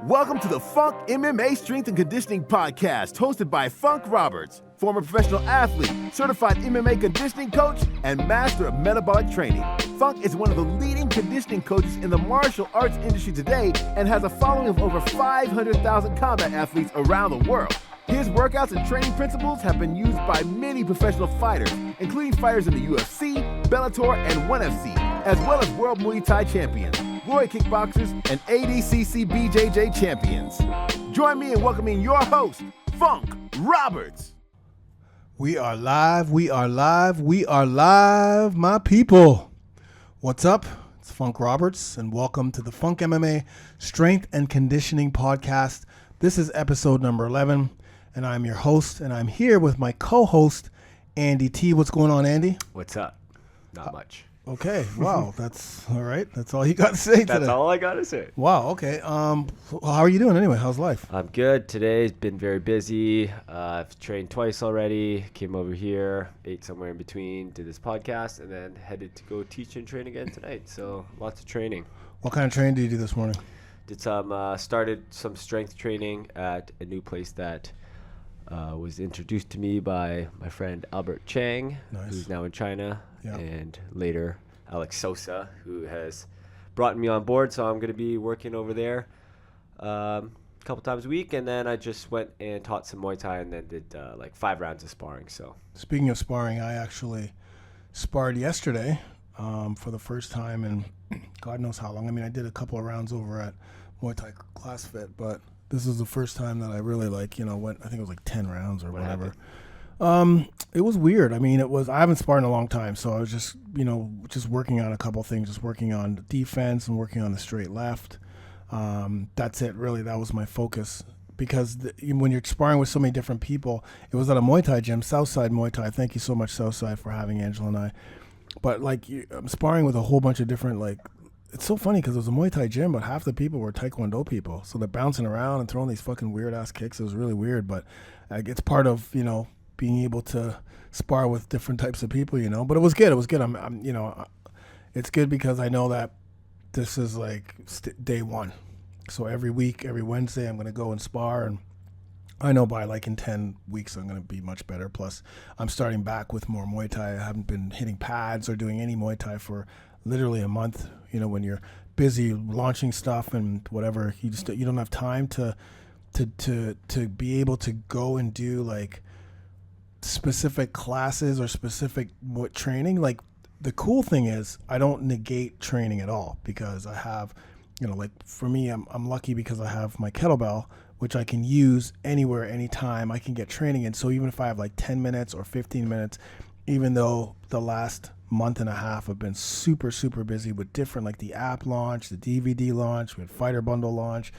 Welcome to the FunkMMA Strength and Conditioning Podcast, hosted by Funk Roberts, former professional athlete, certified MMA conditioning coach, and master of metabolic training. Funk is one of the leading conditioning coaches in the martial arts industry today and has a following of over 500,000 combat athletes around the world. His workouts and training principles have been used by many professional fighters, including fighters in the UFC, Bellator, and ONE FC, as well as World Muay Thai champions, Glory kickboxers, and ADCC BJJ champions. Join me in welcoming your host, Funk Roberts. We are live, my people. What's up? It's Funk Roberts, and welcome to the FunkMMA Strength and Conditioning Podcast. This is episode number 11, and I'm your host, and I'm here with my co-host, Andy T. What's going on, Andy? What's up? Not much. Okay, wow, that's all right. That's all you got to say today. That's all I got to say. Wow, okay. How are you doing anyway? How's life? I'm good. Today's been very busy. I've trained twice already. Came over here, ate somewhere in between, did this podcast, and then headed to go teach and train again tonight. So lots of training. What kind of training did you do this morning? Did started some strength training at a new place that was introduced to me by my friend Albert Chang, who's now in China, and later Alex Sosa, who has brought me on board. So I'm going to be working over there a couple times a week, and then I just went and taught some Muay Thai and then did like 5 rounds of sparring. So speaking of sparring, I actually sparred yesterday for the first time in God knows how long. I mean, I did a couple of rounds over at Muay Thai ClassFit, but this is the first time that I really went, I think it was like 10 rounds or whatever. It was weird. I mean, I haven't sparred in a long time, so I was just working on a couple things, just working on defense and working on the straight left. That's it, really. That was my focus, because when you're sparring with so many different people, it was at a Muay Thai gym, Southside Muay Thai. Thank you so much, Southside, for having Angela and I. But I'm sparring with a whole bunch of different, it's so funny because it was a Muay Thai gym, but half the people were Taekwondo people. So they're bouncing around and throwing these fucking weird-ass kicks. It was really weird, but it's part of, being able to spar with different types of people, But it was good. It was good. It's good because I know that this is day one. So every week, every Wednesday, I'm going to go and spar. And I know by in 10 weeks, I'm going to be much better. Plus, I'm starting back with more Muay Thai. I haven't been hitting pads or doing any Muay Thai for literally a month. When you're busy launching stuff and whatever, you don't have time to be able to go and do specific classes or specific training. The cool thing is I don't negate training at all, because I have, for me, I'm lucky because I have my kettlebell, which I can use anywhere, anytime. I can get training in. So even if I have 10 minutes or 15 minutes, even though the last month and a half have been super, super busy with different, the app launch, the DVD launch, we had fighter bundle launch,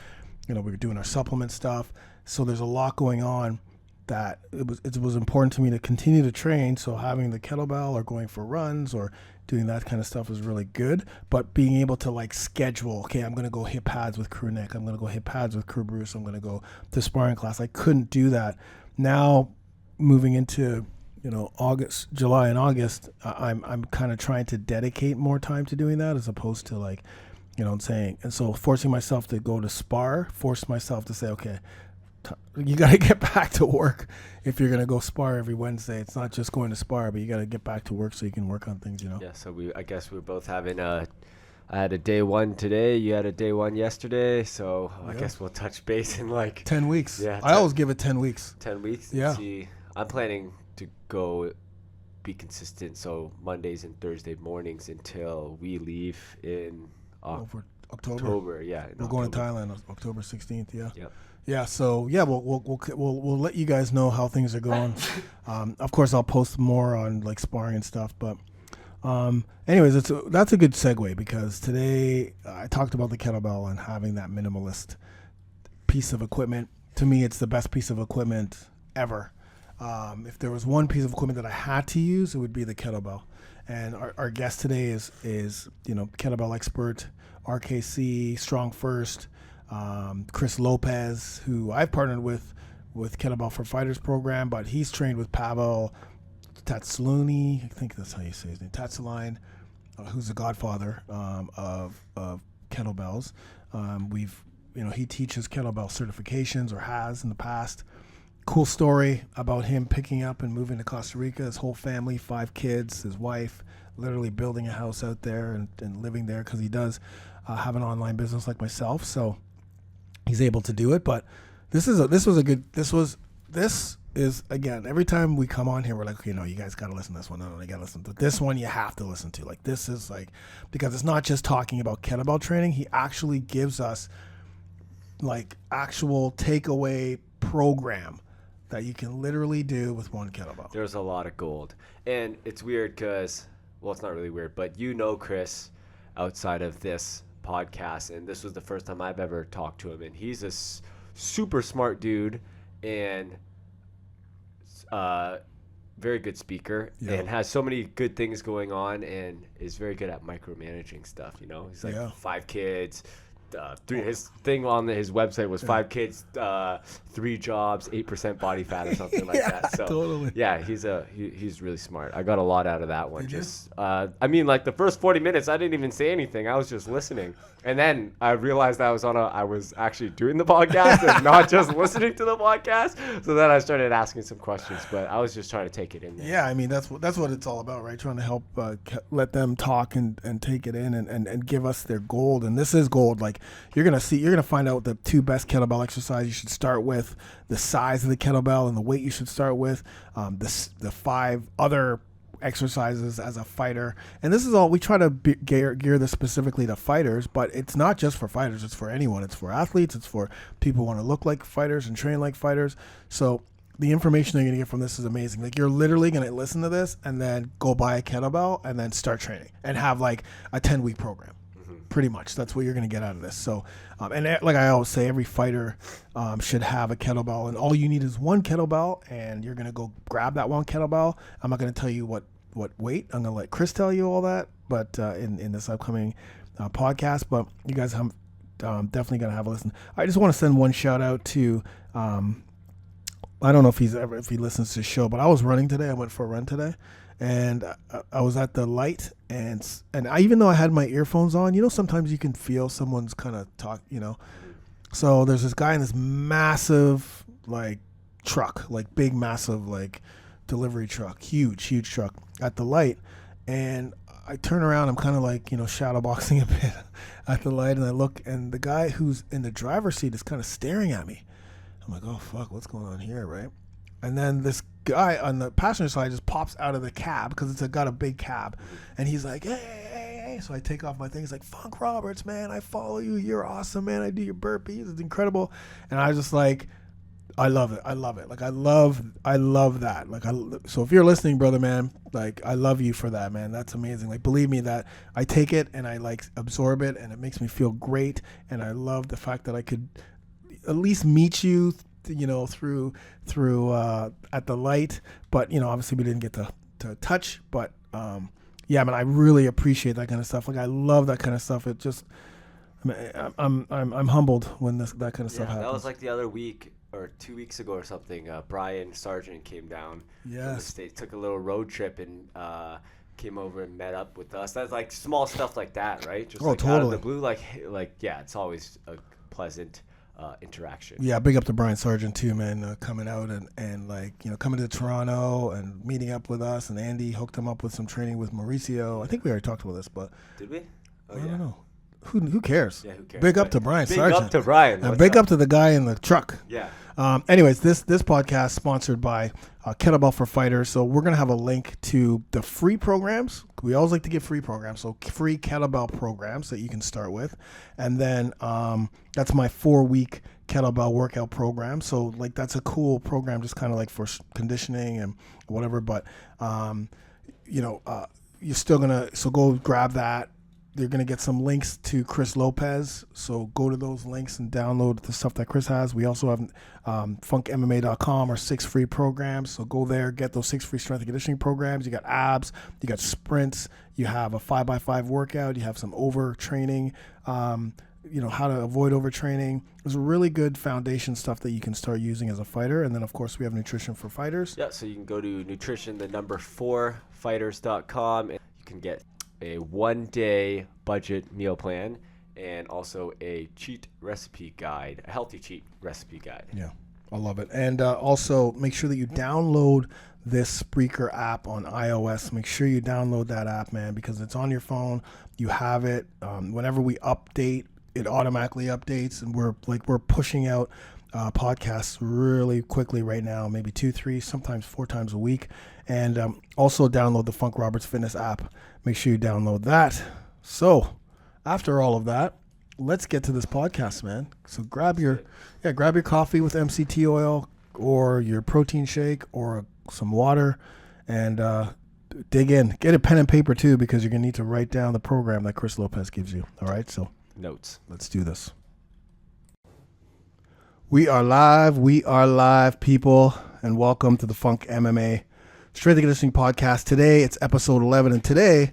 we were doing our supplement stuff. So there's a lot going on that it was important to me to continue to train. So having the kettlebell or going for runs or doing that kind of stuff was really good. But being able to schedule, okay, I'm going to go hit pads with Crew Nick, I'm going to go hit pads with Crew Bruce, I'm going to go to sparring class. I couldn't do that. Now moving into July and August, I'm kind of trying to dedicate more time to doing that, as opposed to saying, and so forcing myself to go to spar, forced myself to say, okay, you got to get back to work if you're going to go spar every Wednesday. It's not just going to spar, but you got to get back to work so you can work on things, Yeah, so I guess we're both having I had a day one today, you had a day one yesterday, so I guess we'll touch base in 10 weeks. Yeah, I always give it 10 weeks. 10 weeks? Yeah. See, I'm planning to go be consistent, so Mondays and Thursday mornings until we leave in October. Yeah, we're going to Thailand October 16th. Yeah. Yep. Yeah. So yeah, we'll let you guys know how things are going. Of course, I'll post more on sparring and stuff. But anyways, that's a good segue, because today I talked about the kettlebell and having that minimalist piece of equipment. To me, it's the best piece of equipment ever. If there was one piece of equipment that I had to use, it would be the kettlebell. And our guest today is kettlebell expert, RKC, StrongFirst, Chris Lopez, who I've partnered with Kettlebell for Fighters program, but he's trained with Pavel Tsatsouline, I think that's how you say his name, Tsatsouline, who's the godfather of kettlebells. We've he teaches kettlebell certifications or has in the past. Cool story about him picking up and moving to Costa Rica. His whole family, 5 kids, his wife, literally building a house out there and living there because he does have an online business like myself. So he's able to do it. But this is again, every time we come on here, we're like, okay, no, you guys got to listen to this one. No, you got to listen to this one. You have to listen to. Like, this is like, because it's not just talking about kettlebell training. He actually gives us like actual takeaway program that you can literally do with one kettlebell. There's a lot of gold. And it's weird because, well, it's not really weird, but Chris outside of this podcast, and this was the first time I've ever talked to him, and he's a super smart dude and very good speaker, and has so many good things going on, and is very good at micromanaging stuff. He's like 5 kids. His thing on his website was 5 kids, 3 jobs, 8% body fat or something like that. So totally. Yeah, he's really smart. I got a lot out of that one. Like the first 40 minutes, I didn't even say anything. I was just listening, and then I realized I was actually doing the podcast and not just listening to the podcast. So then I started asking some questions, but I was just trying to take it in there. Yeah, I mean that's what it's all about, right? Trying to help let them talk and take it in and give us their gold. And this is gold. Like, you're gonna find out the 2 best kettlebell exercises you should start with, the size of the kettlebell and the weight you should start with, the 5 other exercises as a fighter. And this is all we try to gear this specifically to fighters, but it's not just for fighters. It's for anyone. It's for athletes. It's for people who want to look like fighters and train like fighters. So the information you're going to get from this is amazing. Like, you're literally going to listen to this and then go buy a kettlebell and then start training and have like a 10-week program. Pretty much. That's what you're going to get out of this. So, and like I always say, every fighter should have a kettlebell, and all you need is one kettlebell, and you're going to go grab that one kettlebell. I'm not going to tell you what weight. I'm going to let Chris tell you all that, but in this upcoming podcast. But you guys have definitely going to have a listen. I just want to send one shout out to, I don't know if he listens to the show, but I was running today. I went for a run today. And I was at the light, and even though I had my earphones on, sometimes you can feel someone's kind of talk, So there's this guy in this massive, like, truck, like big, massive, like, delivery truck, huge truck at the light. And I turn around, I'm kind of like, shadow boxing a bit at the light, and I look, and the guy who's in the driver's seat is kind of staring at me. I'm like, oh, fuck, what's going on here, right? And then this guy on the passenger side just pops out of the cab because it's got a big cab, and he's like, hey. So I take off my thing. He's like, Funk Roberts, man, I follow you. You're awesome, man. I do your burpees. It's incredible. And I was just like, I love it. Like, I love that. Like, so if you're listening, brother, man, like, I love you for that, man. That's amazing. Like, believe me that I take it and I like absorb it, and it makes me feel great. And I love the fact that I could at least meet you through at the light, but obviously we didn't get to touch, but yeah, man, I really appreciate that kind of stuff. Like, I love that kind of stuff. It just, I'm humbled when that kind of stuff happens. That was like the other week or 2 weeks ago or something. Brian Sargent came down. Yes, they took a little road trip and came over and met up with us. That's like small stuff like that, right? Just totally. Out of the blue, like yeah, it's always a pleasant interaction. Yeah, big up to Brian Sargent too, man, coming out and like, coming to Toronto and meeting up with us, and Andy hooked him up with some training with Mauricio. I think we already talked about this, but did we? I don't know. Who cares? Yeah, who cares? Big up to Brian Sargent. Big up to Brian. And big up to the guy in the truck. Yeah. Anyways, this podcast sponsored by Kettlebell for Fighters. So we're going to have a link to the free programs. We always like to give free programs. So free kettlebell programs that you can start with. And then that's my 4-week kettlebell workout program. So like, that's a cool program, just kind of like for conditioning and whatever. But, you're still going to, so go grab that. You're going to get some links to Chris Lopez. So go to those links and download the stuff that Chris has. We also have FunkMMA.com, our 6 free programs. So go there, get those 6 free strength and conditioning programs. You got abs, you got sprints, you have a 5x5 workout, you have some overtraining, how to avoid overtraining. There's really good foundation stuff that you can start using as a fighter. And then, of course, we have nutrition for fighters. Yeah, so you can go to nutrition4fighters.com, and you can get a 1-day budget meal plan, and also a cheat recipe guide, a healthy cheat recipe guide. Yeah, I love it. And also make sure that you download this Spreaker app on iOS. Make sure you download that app, man, because it's on your phone. You have it. Whenever we update, it automatically updates, and we're pushing out podcasts really quickly right now, maybe 2, 3, sometimes 4 times a week. And also download the Funk Roberts Fitness app. Make sure you download that. So after all of that, let's get to this podcast, man. So grab your coffee with MCT oil or your protein shake or some water, and dig in. Get a pen and paper too, because you're gonna need to write down the program that Chris Lopez gives you. All right, so notes. Let's do this. We are live, people, and welcome to the FunkMMA Strength and Conditioning Podcast. Today it's episode 11, and today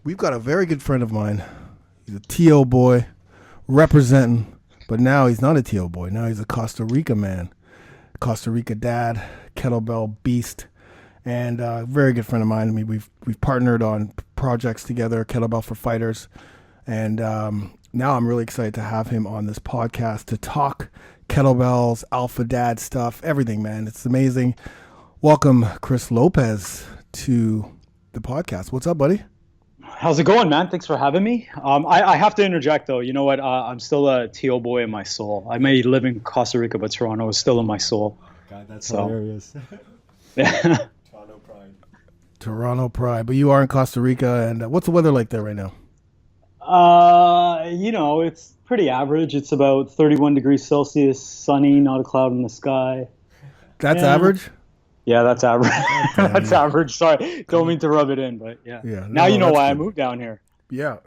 we've got a very good friend of mine. He's a TO boy representing, but now he's not a TO boy. Now he's a Costa Rica man, Costa Rica dad, kettlebell beast, and a very good friend of mine. I mean, we've partnered on projects together, Kettlebell for Fighters, and now I'm really excited to have him on this podcast to talk kettlebells, alpha dad stuff, everything, man. It's amazing. Welcome, Chris Lopez, to the podcast. What's up, buddy? How's it going, man? Thanks for having me. I have to interject, though. You know what? I'm still a TO boy in my soul. I may live in Costa Rica, but Toronto is still in my soul. God, that's hilarious. Toronto pride. But you are in Costa Rica, and what's the weather like there right now? It's pretty average. It's about 31 degrees Celsius, sunny, not a cloud in the sky. That's average? Yeah, that's average. That's average. Sorry, don't mean to rub it in, but yeah. Now you know why I moved down here. Yeah.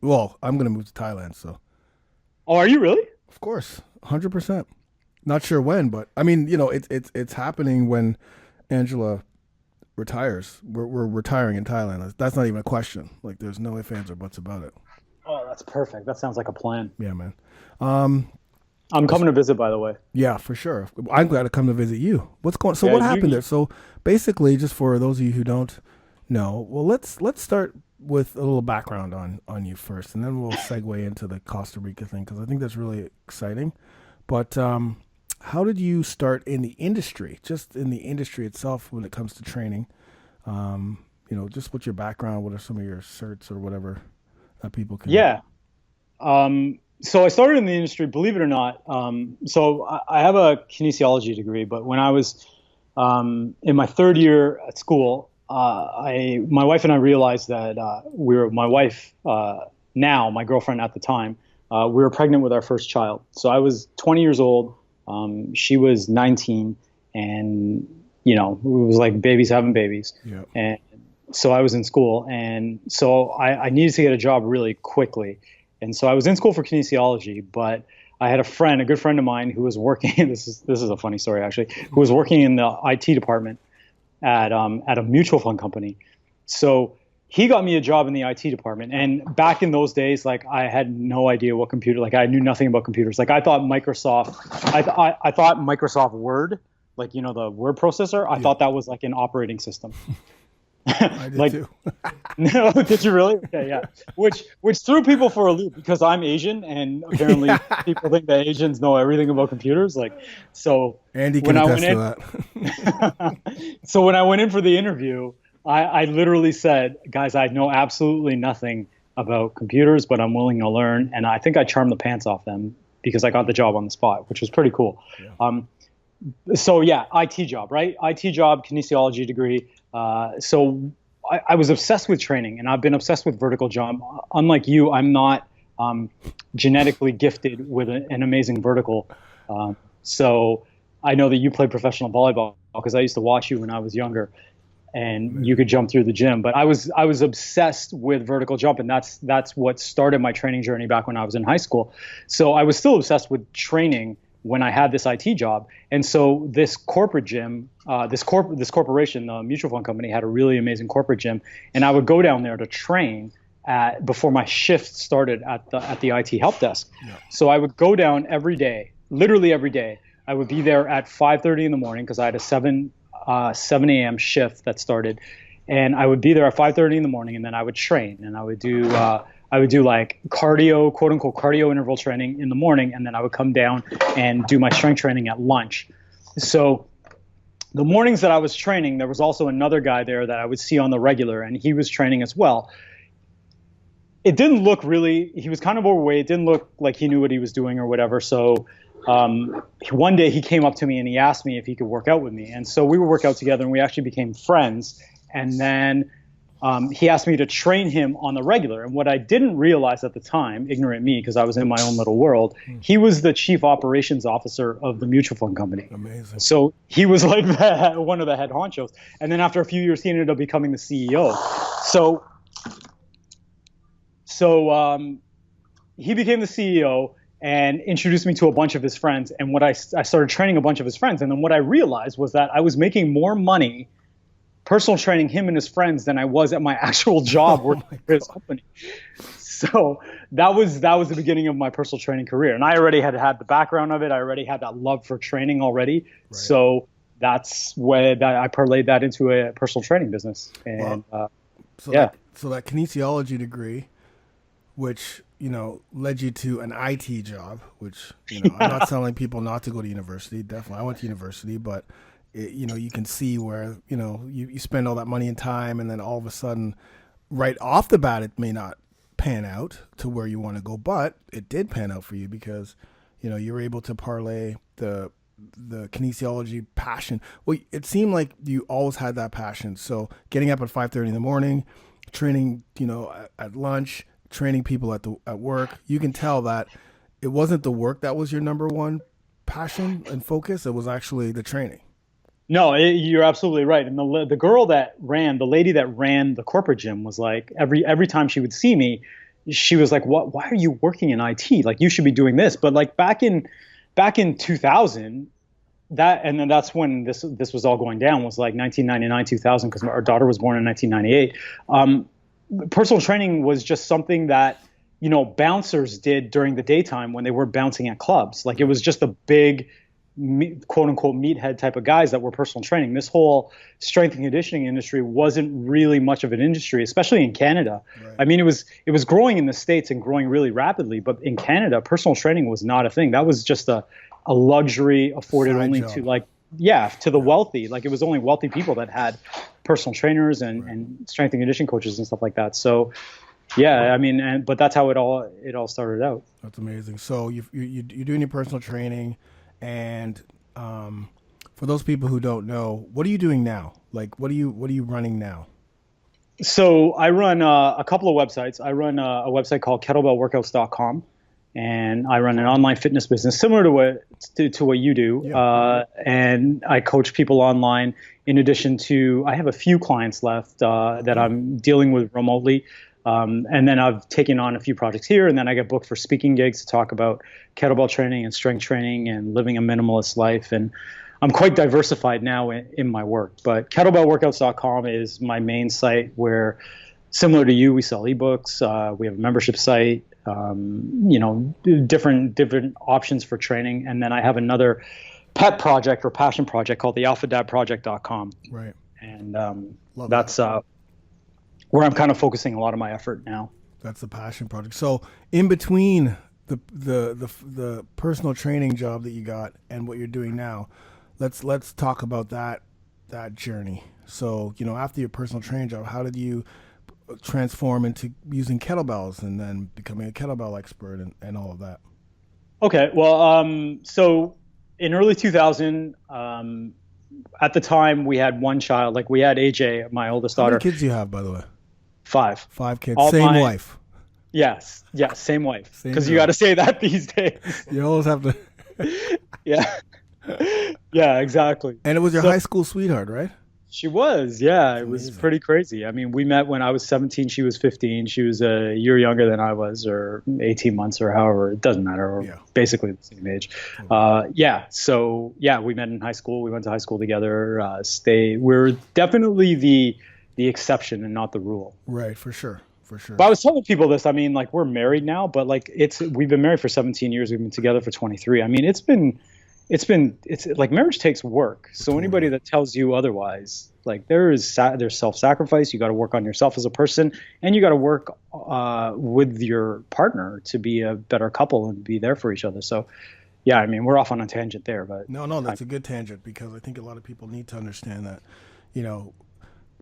Well, I'm going to move to Thailand, so. Oh, are you really? Of course, 100%. Not sure when, but I mean, it's happening when Angela retires. We're retiring in Thailand. That's not even a question. Like, there's no ifs, ands, or buts about it. Oh, that's perfect. That sounds like a plan. Yeah, man. I'm coming to visit, by the way. Yeah, for sure. I'm glad to come to visit you. What's going? So what happened there? So basically, just for those of you who don't know, well, let's start with a little background on you first, and then we'll segue into the Costa Rica thing, because I think that's really exciting. But how did you start in the industry? Just in the industry itself, when it comes to training, just what's your background? What are some of your certs or whatever that people can? Yeah. So I started in the industry, believe it or not. So I have a kinesiology degree, but when I was in my third year at school, my wife and I realized that now my girlfriend at the time, we were pregnant with our first child. So I was 20 years old. She was 19, and it was like babies having babies. Yeah. And so I was in school, and so I needed to get a job really quickly. And so I was in school for kinesiology, but I had a good friend of mine who was working, this is a funny story actually, who was working in the IT department at a mutual fund company. So he got me a job in the IT department. And back in those days, like, I had no idea what computer, like, I knew nothing about computers. Like, I thought Microsoft Word, like, the word processor, I thought that was like an operating system. I did too. No, did you really? Okay, yeah. Which threw people for a loop, because I'm Asian, and apparently people think that Asians know everything about computers. Like, so Andy can attest to that. So when I went in for the interview, I literally said, guys, I know absolutely nothing about computers, but I'm willing to learn. And I think I charmed the pants off them, because I got the job on the spot, which was pretty cool. Yeah. So yeah, IT job, right? IT job, kinesiology degree. So I was obsessed with training, and I've been obsessed with vertical jump. Unlike you, I'm not genetically gifted with an amazing vertical. So I know that you played professional volleyball, because I used to watch you when I was younger, and you could jump through the gym. But I was obsessed with vertical jump, and that's what started my training journey back when I was in high school. So I was still obsessed with training when I had this IT job. And so this corporate gym, this corporation, the mutual fund company, had a really amazing corporate gym, and I would go down there to train before my shift started at the IT help desk. Yeah. So I would go down every day, literally every day. I would be there at 5:30 in the morning, because I had a 7 a.m. shift that started, and I would be there at 5:30 in the morning, and then I would train, and I would do I would do like cardio, quote unquote cardio interval training in the morning, and then I would come down and do my strength training at lunch. So the mornings that I was training, there was also another guy there that I would see on the regular, and he was training as well. It didn't look really, he was kind of overweight. It didn't look like he knew what he was doing or whatever. So one day he came up to me and he asked me if he could work out with me. And so we would work out together, and we actually became friends. And then he asked me to train him on the regular. And what I didn't realize at the time, ignorant me, because I was in my own little world, he was the chief operations officer of the mutual fund company. Amazing. So he was like one of the head honchos. And then after a few years, he ended up becoming the CEO. So he became the CEO and introduced me to a bunch of his friends. And I started training a bunch of his friends. And then what I realized was that I was making more money personal training him and his friends than I was at my actual job working for his company. So that was the beginning of my personal training career. And I already had the background of it. I already had that love for training already. Right. So that's where I parlayed that into a personal training business. And so that kinesiology degree, which, led you to an IT job, which, I'm not telling people not to go to university. Definitely. I went to university, but you can see where, you spend all that money and time, and then all of a sudden right off the bat, it may not pan out to where you want to go, but it did pan out for you because, you were able to parlay the kinesiology passion. Well, it seemed like you always had that passion. So getting up at 5:30 in the morning, training, at lunch, training people at work, you can tell that it wasn't the work that was your number one passion and focus. It was actually the training. No, you're absolutely right. And the lady that ran the corporate gym was like, every time she would see me, she was like, why are you working in IT? Like, you should be doing this. But like back in 2000, and then that's when this was all going down, was like 1999, 2000, because our daughter was born in 1998. Personal training was just something that, bouncers did during the daytime when they were bouncing at clubs. Like, it was just a big, quote unquote meathead type of guys that were personal training. This whole strength and conditioning industry wasn't really much of an industry, especially in Canada. Right. I mean, it was growing in the States and growing really rapidly, but in Canada, personal training was not a thing. That was just a luxury afforded only to to the wealthy. Like, it was only wealthy people that had personal trainers and strength and conditioning coaches and stuff like that. So yeah, I mean, but that's how it all started out. That's amazing. So you're doing your personal training. And for those people who don't know, what are you doing now? Like, what are you running now? So I run a couple of websites. I run a website called kettlebellworkouts.com, and I run an online fitness business similar to what you do. Yeah. And I coach people online. In addition to, I have a few clients left that I'm dealing with remotely. And then I've taken on a few projects here, and then I get booked for speaking gigs to talk about kettlebell training and strength training and living a minimalist life. And I'm quite diversified now in my work. But kettlebellworkouts.com is my main site where, similar to you, we sell ebooks. We have a membership site, different options for training. And then I have another pet project or passion project called the alphadadproject.com. Right. And that's where I'm kind of focusing a lot of my effort now. That's the passion project. So in between the personal training job that you got and what you're doing now, let's talk about that journey. So, after your personal training job, how did you transform into using kettlebells and then becoming a kettlebell expert and all of that? Okay. Well, so in early 2000, at the time we had one child. Like, we had AJ, my oldest daughter. How many kids do you have, by the way? 5. 5 kids. Same wife. Yes, same wife. Because you got to say that these days. You always have to. Yeah. Yeah, exactly. And it was your high school sweetheart, right? She was, yeah. It was pretty crazy. I mean, we met when I was 17. She was 15. She was a year younger than I was, or 18 months, or however. It doesn't matter. Or basically the same age. So, we met in high school. We went to high school together. We're definitely the exception and not the rule. Right, for sure. But I was telling people this. I mean, like, we're married now, but like, we've been married for 17 years. We've been together for 23. I mean, it's been it's like marriage takes work. So anybody that tells you otherwise, like there's self-sacrifice. You got to work on yourself as a person, and you got to work with your partner to be a better couple and be there for each other. So yeah, I mean, we're off on a tangent there, but no, that's a good tangent, because I think a lot of people need to understand that, you know,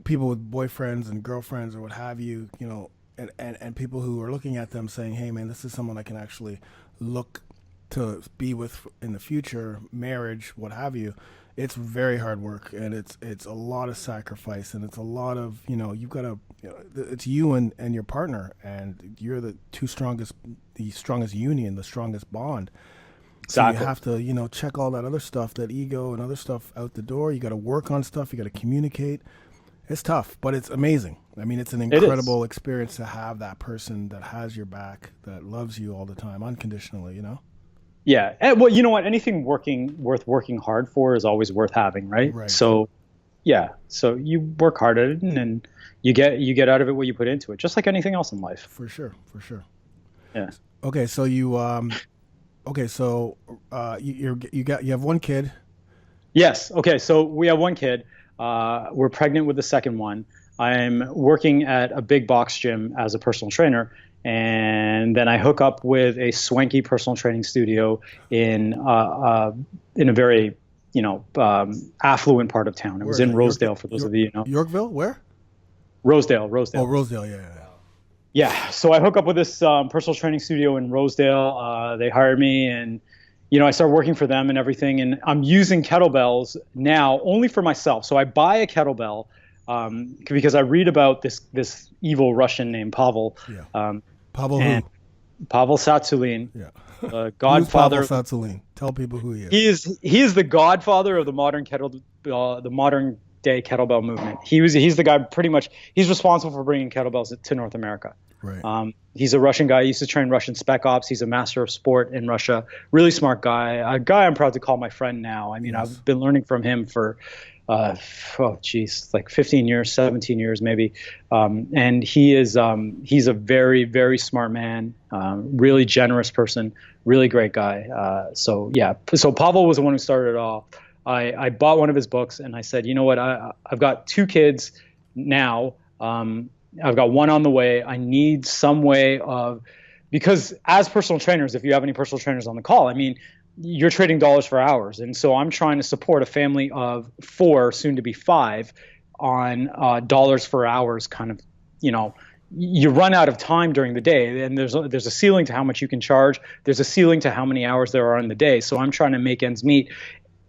people with boyfriends and girlfriends or what have you, you know, and people who are looking at them saying, hey man, this is someone I can actually look to be with in the future, marriage, what have you. It's very hard work, and it's a lot of sacrifice, and it's a lot of, you know, you've got to, you know, it's you and your partner, and you're the strongest union, the strongest bond. So you have to, you know, check all that other stuff, that ego and other stuff out the door. You got to work on stuff. You got to communicate. It's tough, but it's amazing. I mean, it's an incredible experience to have that person that has your back, that loves you all the time, unconditionally, you know? Yeah. And, well, you know what? Anything worth working hard for is always worth having, right? So, yeah. So you work hard at it, and you get out of it what you put into it, just like anything else in life. For sure. Yeah. Okay, so you you have one kid. Yes. Okay. So we have one kid. We're pregnant with the second one. I'm working at a big box gym as a personal trainer, and then I hook up with a swanky personal training studio in a very, you know, affluent part of town. It was in Rosedale, for those of you who know. Yorkville, where? Rosedale. Oh, Rosedale, yeah. Yeah, so I hook up with this personal training studio in Rosedale. They hired me, and you know, I started working for them and everything. And I'm using kettlebells now only for myself. So I buy a kettlebell because I read about this evil Russian named Pavel. Yeah. Pavel who? Pavel Tsatsouline. Yeah. Godfather. Who's Pavel Tsatsouline? Tell people who he is. He is the godfather of the modern day kettlebell movement. He's the guy, pretty much. He's responsible for bringing kettlebells to North America. Right. He's a Russian guy. He used to train Russian spec ops. He's a master of sport in Russia. Really smart guy. A guy I'm proud to call my friend now. I mean, I've been learning from him for, like 15 years, 17 years maybe. And he's a very, very smart man. Really generous person. Really great guy. So Pavel was the one who started it all. I bought one of his books, and I said, you know what? I've got 2 kids now. I've got one on the way. I need some way of, because as personal trainers, if you have any personal trainers on the call, I mean, you're trading dollars for hours. And so I'm trying to support a family of 4, soon to be 5, on dollars for hours kind of, you know, you run out of time during the day, and there's a ceiling to how much you can charge. There's a ceiling to how many hours there are in the day. So I'm trying to make ends meet.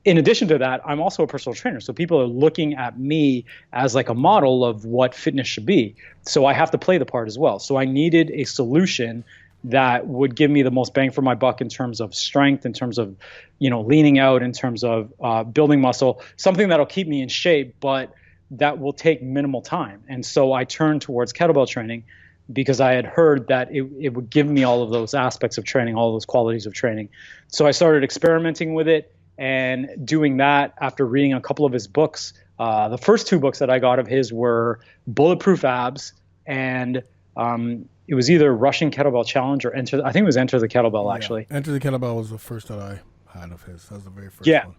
In addition to that, I'm also a personal trainer. So people are looking at me as like a model of what fitness should be. So I have to play the part as well. So I needed a solution that would give me the most bang for my buck in terms of strength, in terms of, you know, leaning out, in terms of building muscle, something that'll keep me in shape, but that will take minimal time. And so I turned towards kettlebell training because I had heard that it would give me all of those aspects of training, all of those qualities of training. So I started experimenting with it. And doing that after reading a couple of his books, the first 2 books that I got of his were Bulletproof Abs, and it was either Russian Kettlebell Challenge or Enter the Kettlebell, actually. Enter the Kettlebell was the first that I had of his. That was the very first one.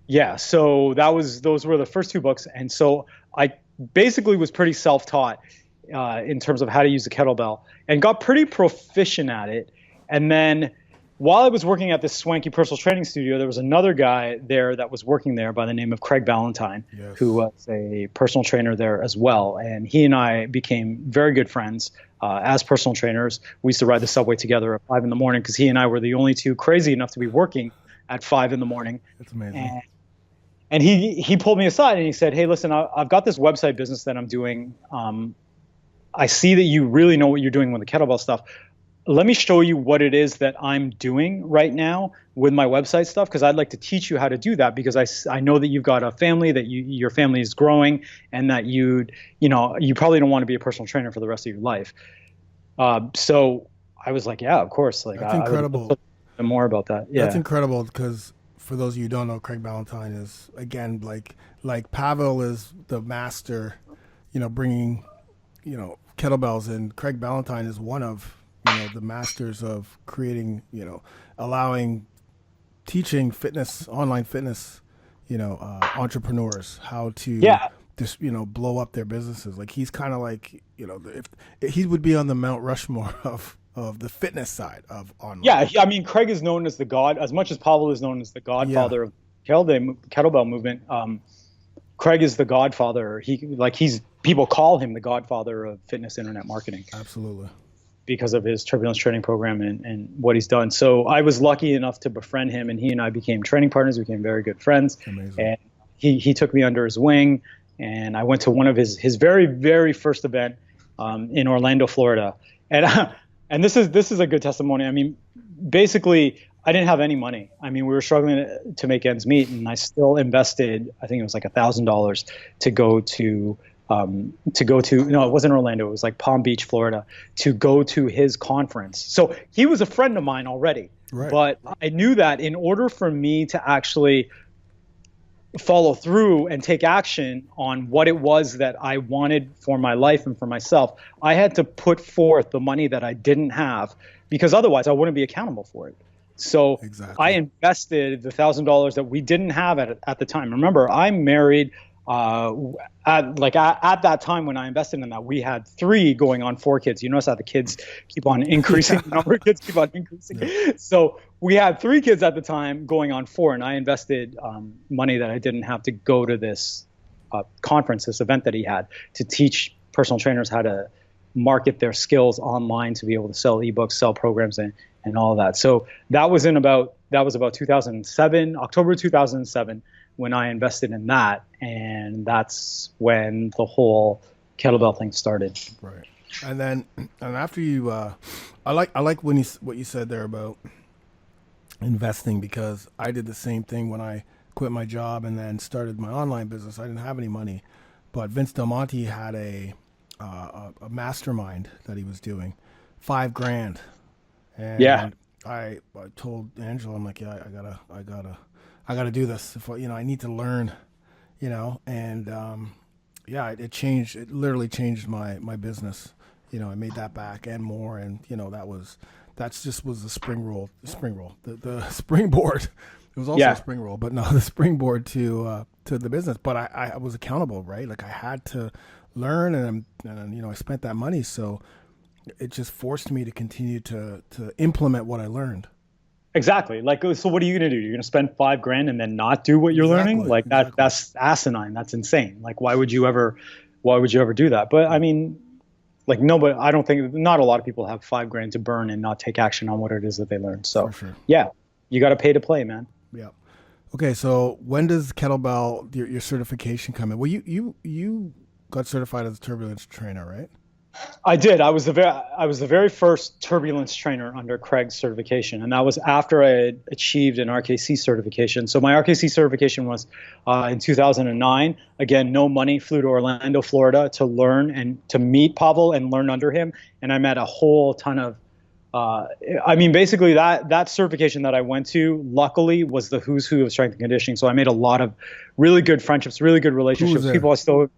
Yeah, so those were the first 2 books. And so I basically was pretty self-taught in terms of how to use the kettlebell, and got pretty proficient at it. And then while I was working at this swanky personal training studio, there was another guy there that was working there by the name of Craig Ballantyne, who was a personal trainer there as well. And he and I became very good friends as personal trainers. We used to ride the subway together at 5 in the morning because he and I were the only 2 crazy enough to be working at 5 in the morning. That's amazing. And he pulled me aside and he said, hey, listen, I've got this website business that I'm doing. I see that you really know what you're doing with the kettlebell stuff. Let me show you what it is that I'm doing right now with my website stuff, because I'd like to teach you how to do that, because I know that you've got a family, that your family is growing, and that you probably don't want to be a personal trainer for the rest of your life. So I was like, yeah, of course. Like, that's incredible. I would more about that. Yeah. That's incredible, because for those of you who don't know, Craig Ballantyne is, again, like Pavel is the master, you know, bringing, you know, kettlebells, and Craig Ballantyne is one of, you know, the masters of creating, you know, allowing teaching online fitness, entrepreneurs how to just, blow up their businesses. Like he's kind of like, if he would be on the Mount Rushmore of the fitness side of online. Yeah, I mean, Craig is known as the god, as much as Pavel is known as the godfather of kettlebell movement. Craig is the godfather. People call him the godfather of fitness internet marketing. Absolutely. Because of his turbulence training program and what he's done. So I was lucky enough to befriend him, and he and I became training partners, became very good friends. Amazing. And he took me under his wing, and I went to one of his very, very first event in Orlando, Florida. And this is a good testimony. I mean, basically, I didn't have any money. I mean, we were struggling to make ends meet, and I still invested, I think it was like $1,000 to go to no, it wasn't Orlando, it was like Palm Beach, Florida, to go to his conference. So he was a friend of mine already, right. But I knew that in order for me to actually follow through and take action on what it was that I wanted for my life and for myself, I had to put forth the money that I didn't have, because otherwise I wouldn't be accountable for it. So exactly. I invested the $1,000 that we didn't have at the time. Remember, I'm married. At that time when I invested in that, we had 3 going on 4 kids. You notice how the kids keep on increasing, the number of kids keep on increasing. Yeah. So we had 3 kids at the time going on 4, and I invested money that I didn't have to go to this conference, this event that he had, to teach personal trainers how to market their skills online, to be able to sell ebooks, sell programs, and all of that. So that was about 2007, October 2007. When I invested in that, and that's when the whole kettlebell thing started. Right. And after you, I like what you said there about investing, because I did the same thing when I quit my job and then started my online business. I didn't have any money, but Vince Del Monte had a mastermind that he was doing, $5,000. And I told Angela, I'm like, I gotta do this. If I need to learn, and it literally changed my business. I made that back and more, and that just was the springboard. The springboard. It was also a spring roll, but no, the springboard to the business. But I was accountable, right? Like I had to learn, and I spent that money, so it just forced me to continue to implement what I learned. Exactly. Like, so what are you going to do? You're going to spend $5,000 and then not do what you're learning? Like that's asinine. That's insane. Like, why would you ever do that? But I mean, like, I don't think, not a lot of people have $5,000 to burn and not take action on what it is that they learned. So sure. Yeah, you got to pay to play, man. Yeah. Okay. So when does kettlebell, your certification come in? Well, you got certified as a turbulence trainer, right? I did. I was the very first turbulence trainer under Craig's certification, and that was after I had achieved an RKC certification. So my RKC certification was in 2009. Again, no money. Flew to Orlando, Florida, to learn and to meet Pavel and learn under him. And I met a whole ton of. Basically that certification that I went to, luckily, was the who's who of strength and conditioning. So I made a lot of really good friendships, really good relationships. People I still.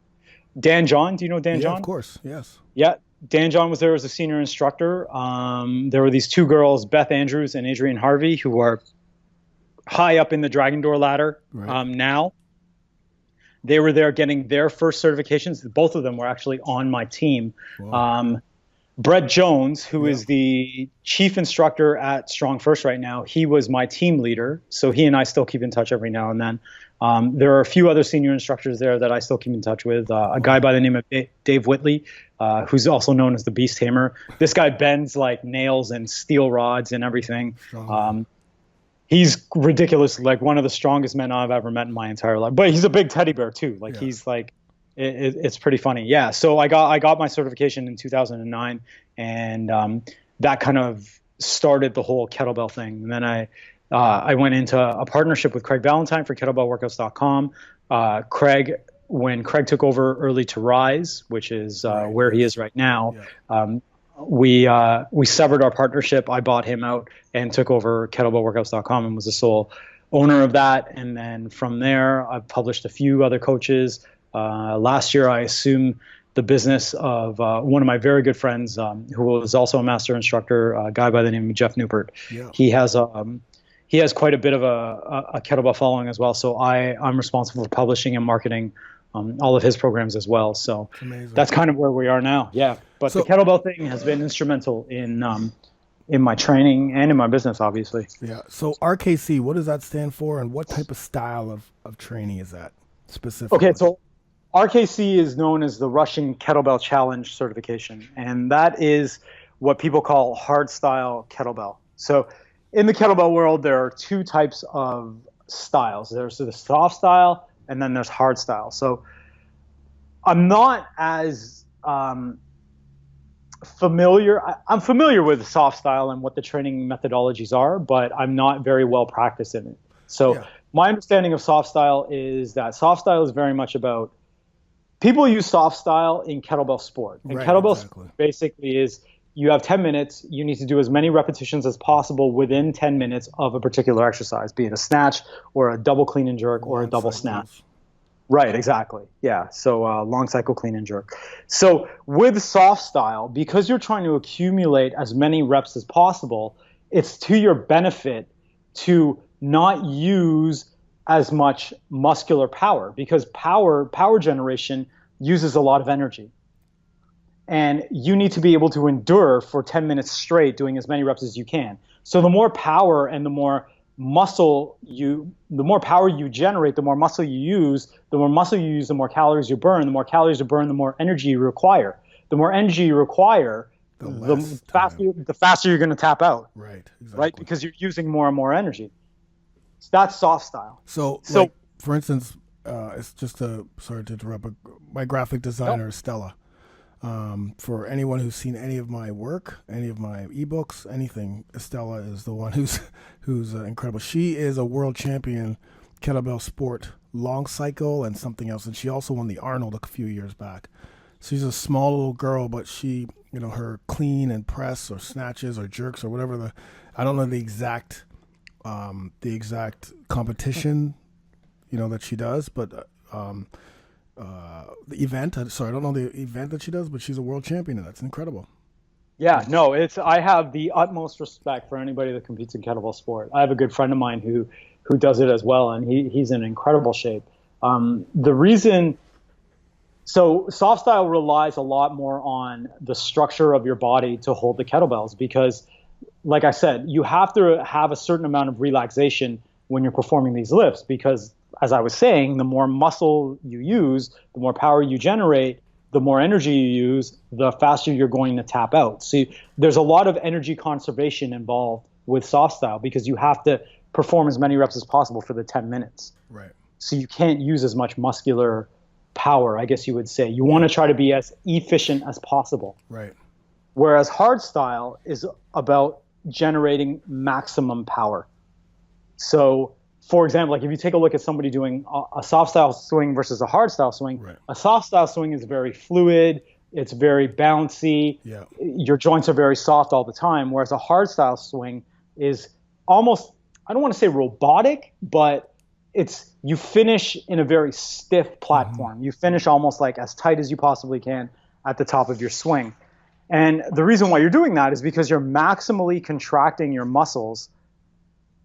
Dan John, do you know Dan John? Of course, yes. Yeah, Dan John was there as a senior instructor. There were these 2 girls, Beth Andrews and Adrienne Harvey, who are high up in the Dragon Door ladder now. They were there getting their first certifications. Both of them were actually on my team. Wow. Brett Jones, who is the chief instructor at StrongFirst right now, he was my team leader. So he and I still keep in touch every now and then. There are a few other senior instructors there that I still keep in touch with. A guy by the name of Dave Whitley, who's also known as the Beast Tamer. This guy bends like nails and steel rods and everything. He's ridiculous, like one of the strongest men I've ever met in my entire life. But he's a big teddy bear too. Like he's like, it's pretty funny. Yeah. So I got my certification in 2009, and that kind of started the whole kettlebell thing. And then I went into a partnership with Craig Valentine for kettlebellworkouts.com. When Craig took over Early to Rise, which is where he is right now, we severed our partnership. I bought him out and took over kettlebellworkouts.com and was the sole owner of that. And then from there, I've published a few other coaches. Last year, I assumed the business of one of my very good friends, who was also a master instructor, a guy by the name of Jeff Newport. Yeah. he has quite a bit of a kettlebell following as well. So I'm responsible for publishing and marketing all of his programs as well. So that's kind of where we are now. Yeah. But the kettlebell thing has been instrumental in my training and in my business, obviously. Yeah. So RKC, what does that stand for, and what type of style of training is that specifically? Okay, so RKC is known as the Russian Kettlebell Challenge certification, and that is what people call hardstyle kettlebell. So in the kettlebell world, there are two types of styles. There's the soft style, and then there's hardstyle. So I'm not as familiar. I'm familiar with soft style and what the training methodologies are, but I'm not very well practiced in it. So my understanding of soft style is that soft style is very much about, people use soft style in kettlebell sport. And kettlebell sport basically is, you have 10 minutes, you need to do as many repetitions as possible within 10 minutes of a particular exercise, be it a snatch or a double clean and jerk or a double snatch. Right, exactly. Yeah, so long cycle clean and jerk. So with soft style, because you're trying to accumulate as many reps as possible, it's to your benefit to not use as much muscular power, because power generation uses a lot of energy. And you need to be able to endure for 10 minutes straight doing as many reps as you can. So the more power and the more power you generate, the more muscle you use, the more calories you burn, the more calories you burn, the more energy you require. The more energy you require, the faster you're going to tap out. Right, exactly. Right, because you're using more and more energy. So that's soft style. So like, for instance, it's just sorry to interrupt, but my graphic designer is Stella. For anyone who's seen any of my work, any of my ebooks, anything, Estella is the one who's incredible. She is a world champion kettlebell sport, long cycle and something else, and she also won the Arnold a few years back. She's a small little girl, but she, her clean and press or snatches or jerks or whatever I don't know the exact competition, that she does, but the event. Sorry, I don't know the event that she does, but she's a world champion, and that's incredible. Yeah, no, I have the utmost respect for anybody that competes in kettlebell sport. I have a good friend of mine who does it as well, and he's in incredible shape. The reason, so soft style relies a lot more on the structure of your body to hold the kettlebells, because, like I said, you have to have a certain amount of relaxation when you're performing these lifts, because, as I was saying, the more muscle you use, the more power you generate, the more energy you use, the faster you're going to tap out. So there's a lot of energy conservation involved with soft style, because you have to perform as many reps as possible for the 10 minutes. Right. So you can't use as much muscular power, I guess you would say. You want to try to be as efficient as possible. Right. Whereas hard style is about generating maximum power. So, for example, like if you take a look at somebody doing a soft style swing versus a hard style swing, a soft style swing is very fluid, it's very bouncy, your joints are very soft all the time, whereas a hard style swing is almost, I don't want to say robotic, but you finish in a very stiff platform. You finish almost like as tight as you possibly can at the top of your swing. And the reason why you're doing that is because you're maximally contracting your muscles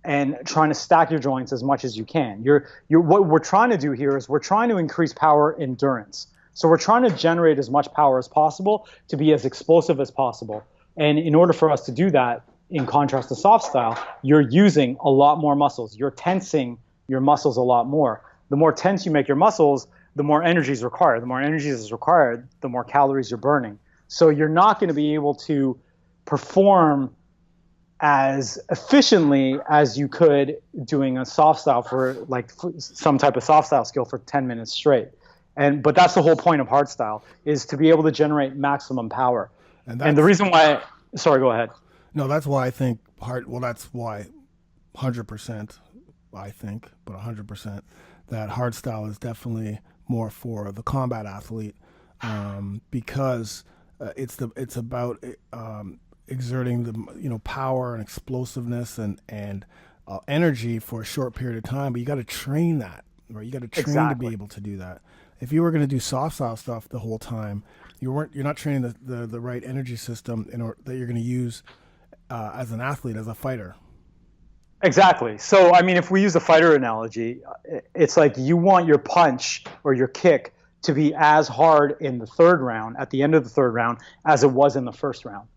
and trying to stack your joints as much as you can. What we're trying to do here is we're trying to increase power endurance. So we're trying to generate as much power as possible to be as explosive as possible. And in order for us to do that, in contrast to soft style, you're using a lot more muscles. You're tensing your muscles a lot more. The more tense you make your muscles, the more energy is required. The more energy is required, the more calories you're burning. So you're not going to be able to perform as efficiently as you could doing a soft style for some type of soft style skill for 10 minutes straight. But that's the whole point of hard style, is to be able to generate maximum power. And the reason why, sorry, go ahead. No, that's why I think that's why 100%, I think, but 100% that hard style is definitely more for the combat athlete, because it's about exerting the power and explosiveness and energy for a short period of time, but you got to train that, right? You got to train to be able to do that. If you were going to do soft style stuff the whole time, you're not training the right energy system that you're going to use as an athlete, as a fighter. Exactly. So, I mean, if we use a fighter analogy, it's like you want your punch or your kick to be as hard in the third round, at the end of the third round, as it was in the first round.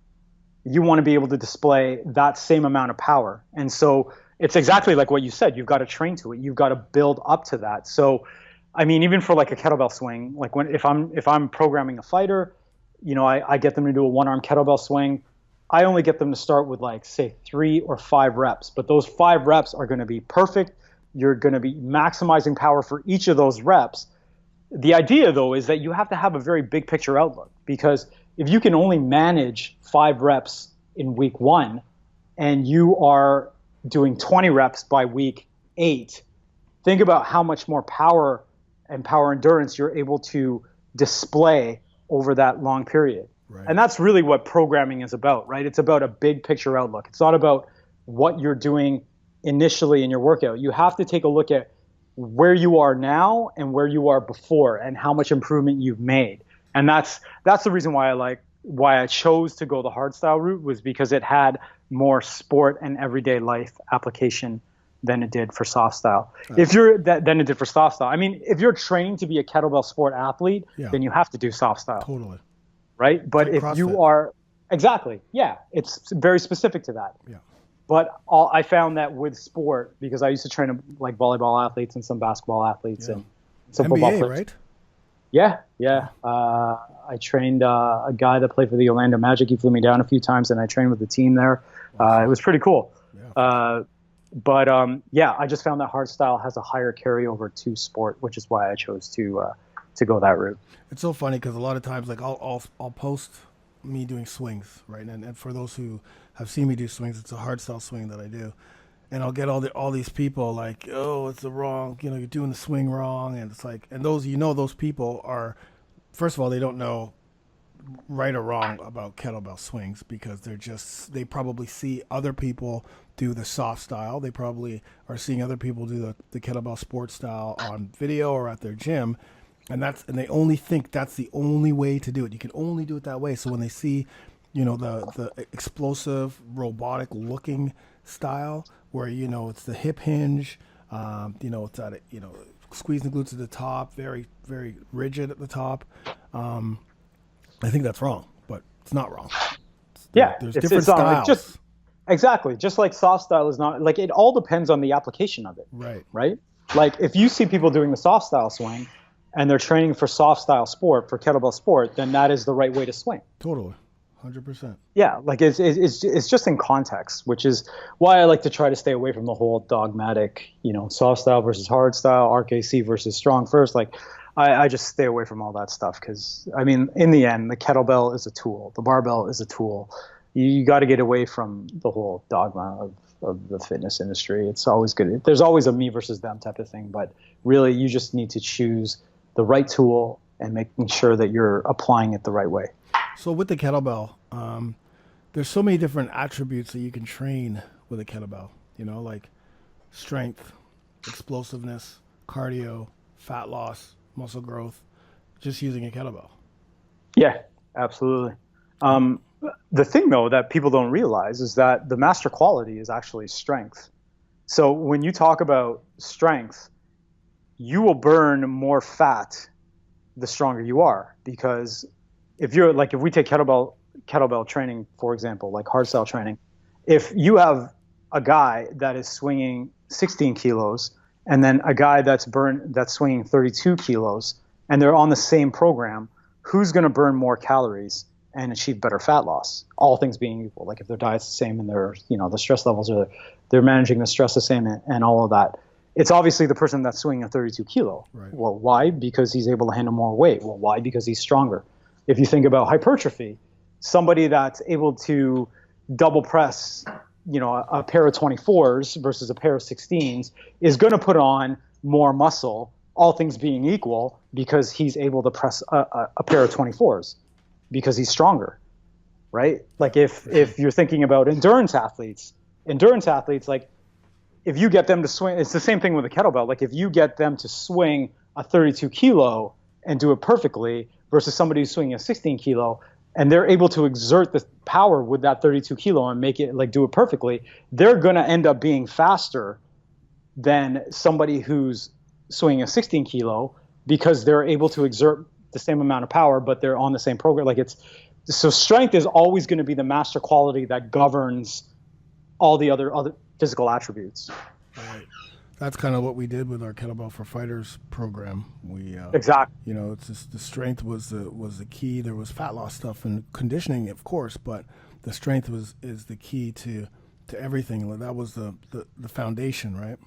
You want to be able to display that same amount of power. And so it's exactly like what you said. You've got to train to it. You've got to build up to that. So, I mean, even for like a kettlebell swing, like if I'm programming a fighter, I get them to do a one-arm kettlebell swing. I only get them to start with like, say, 3 or 5 reps, but those 5 reps are going to be perfect. You're going to be maximizing power for each of those reps. The idea, though, is that you have to have a very big picture outlook, because if you can only manage 5 reps in week 1 and you are doing 20 reps by week 8, think about how much more power and power endurance you're able to display over that long period. Right. And that's really what programming is about, right? It's about a big picture outlook. It's not about what you're doing initially in your workout. You have to take a look at where you are now and where you are before and how much improvement you've made. And that's the reason why I chose to go the hardstyle route, was because it had more sport and everyday life application than it did for soft style. Than it did for soft style. I mean, if you're training to be a kettlebell sport athlete, then you have to do soft style. Totally. Right? But like if CrossFit. you are, exactly, yeah, it's very specific to that. Yeah. But I found that with sport, because I used to train like volleyball athletes and some basketball athletes and some football players. Right? Yeah. I trained a guy that played for the Orlando Magic. He flew me down a few times, and I trained with the team there. It was pretty cool. Yeah. But I just found that hardstyle has a higher carryover to sport, which is why I chose to go that route. It's so funny because a lot of times, like I'll post me doing swings, right? And for those who have seen me do swings, it's a hardstyle swing that I do, and I'll get all these people like, oh, it's the wrong, you're doing the swing wrong, and it's like, and those people are, first of all, they don't know right or wrong about kettlebell swings, because they probably see other people do the soft style. They probably are seeing other people do the kettlebell sports style on video or at their gym. And they only think that's the only way to do it. You can only do it that way. So when they see, the explosive, robotic looking style where, it's the hip hinge, it's at it, squeezing the glutes at the top, very, very rigid at the top. I think that's wrong, but it's not wrong. There's different styles. Exactly. Just like soft style is not, like, it all depends on the application of it. Right? Like if you see people doing the soft style swing, and they're training for soft style sport, for kettlebell sport, then that is the right way to swing. Totally. 100%. Yeah, like it's just in context, which is why I like to try to stay away from the whole dogmatic, soft style versus hard style, RKC versus StrongFirst. Like I just stay away from all that stuff, because, I mean, in the end, the kettlebell is a tool. The barbell is a tool. You got to get away from the whole dogma of the fitness industry. It's always good. There's always a me versus them type of thing, but really you just need to choose the right tool and making sure that you're applying it the right way. So with the kettlebell, there's so many different attributes that you can train with a kettlebell, like strength, explosiveness, cardio, fat loss, muscle growth, just using a kettlebell. Yeah, absolutely. The thing, though, that people don't realize is that the master quality is actually strength. So when you talk about strength, you will burn more fat the stronger you are, because if we take kettlebell training, for example, like hardstyle training, if you have a guy that is swinging 16 kilos and then a guy that's swinging 32 kilos, and they're on the same program, who's going to burn more calories and achieve better fat loss, all things being equal? Like if their diet's the same and the stress levels they're managing the stress the same and all of that. It's obviously the person that's swinging a 32 kilo. Right. Well, why? Because he's able to handle more weight. Well, why? Because he's stronger. If you think about hypertrophy, somebody that's able to double press, a pair of 24s versus a pair of 16s is going to put on more muscle, all things being equal, because he's able to press a pair of 24s because he's stronger, right? Like if you're thinking about endurance athletes, like, if you get them to swing, it's the same thing with a kettlebell. Like if you get them to swing a 32 kilo and do it perfectly versus somebody who's swinging a 16 kilo, and they're able to exert the power with that 32 kilo and make it, like, do it perfectly, they're going to end up being faster than somebody who's swinging a 16 kilo, because they're able to exert the same amount of power, but they're on the same program. Like, so strength is always going to be the master quality that governs all the other physical attributes. Right. That's kind of what we did with our Kettlebell for Fighters program. We exactly. You know, it's just the strength was the key. There was fat loss stuff and conditioning, of course, but the strength is the key to everything. That was the foundation, right?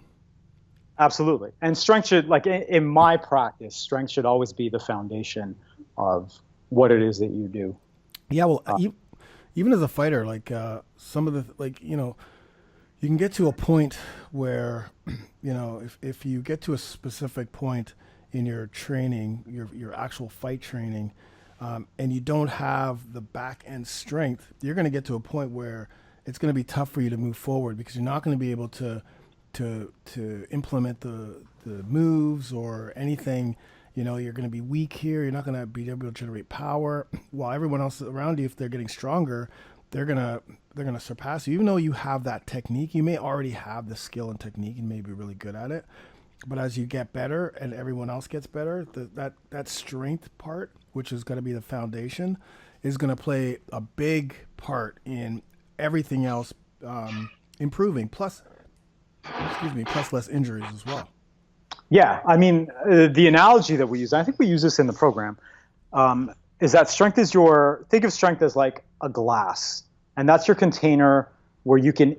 Absolutely. And strength should, like, in my practice, strength should always be the foundation of what it is that you do. Yeah, well, even as a fighter, like some of the, like, you know, you can get to a point where, you know, if you get to a specific point in your training, your actual fight training, and you don't have the back end strength, you're going to get to a point where it's going to be tough for you to move forward, because you're not going to be able to implement the moves or anything. You know, you're going to be weak here. You're not going to be able to generate power, while everyone else around you, if they're getting stronger, they're gonna surpass you. Even though you have that technique, you may already have the skill and technique and may be really good at it. But as you get better and everyone else gets better, that strength part, which is going to be the foundation, is going to play a big part in everything else improving. Plus less injuries as well. Yeah, I mean, the analogy that we use, I think we use this in the program, is that think of strength as like a glass, and that's your container where you can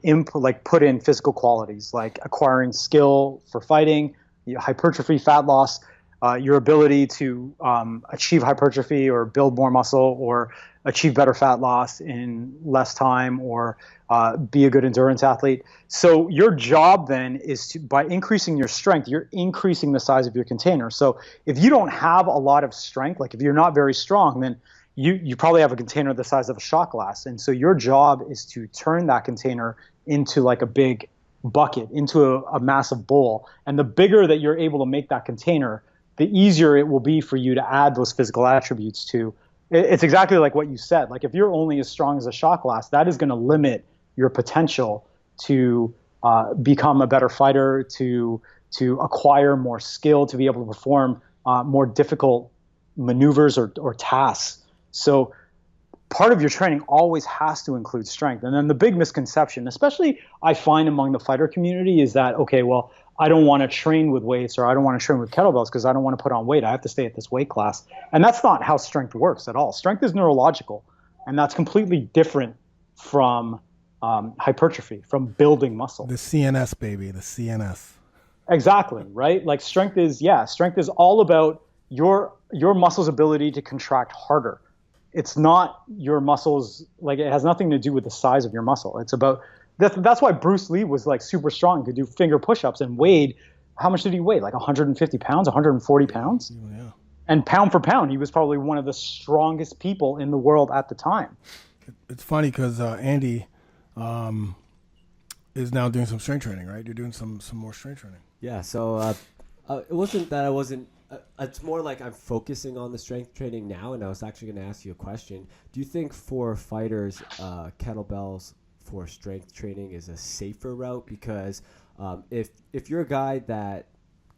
put in physical qualities like acquiring skill for fighting, hypertrophy, fat loss, your ability to achieve hypertrophy or build more muscle or achieve better fat loss in less time, or be a good endurance athlete. So your job then is to, by increasing your strength, you're increasing the size of your container. So if you don't have a lot of strength, like if you're not very strong, then you probably have a container the size of a shot glass. And so your job is to turn that container into like a big bucket, into a massive bowl. And the bigger that you're able to make that container, the easier it will be for you to add those physical attributes to. It's exactly like what you said. Like if you're only as strong as a shot glass, that is going to limit your potential to become a better fighter, to acquire more skill, to be able to perform more difficult maneuvers or tasks. So part of your training always has to include strength. And then the big misconception, especially I find among the fighter community, is that, okay, well, I don't want to train with weights, or I don't want to train with kettlebells because I don't want to put on weight. I have to stay at this weight class. And that's not how strength works at all. Strength is neurological, and that's completely different from hypertrophy, from building muscle. The CNS, baby, the CNS. Exactly, right? Like strength is all about your muscles' ability to contract harder. It's not your muscles, like it has nothing to do with the size of your muscle. It's about, that's why Bruce Lee was like super strong, could do finger push-ups, and weighed, how much did he weigh? Like 150 pounds, 140 pounds? Yeah. And pound for pound, he was probably one of the strongest people in the world at the time. It's funny because Andy is now doing some strength training, right? You're doing some more strength training. Yeah, so it wasn't that I wasn't, it's more like I'm focusing on the strength training now, and I was actually going to ask you a question. Do you think for fighters, kettlebells for strength training is a safer route? Because if you're a guy that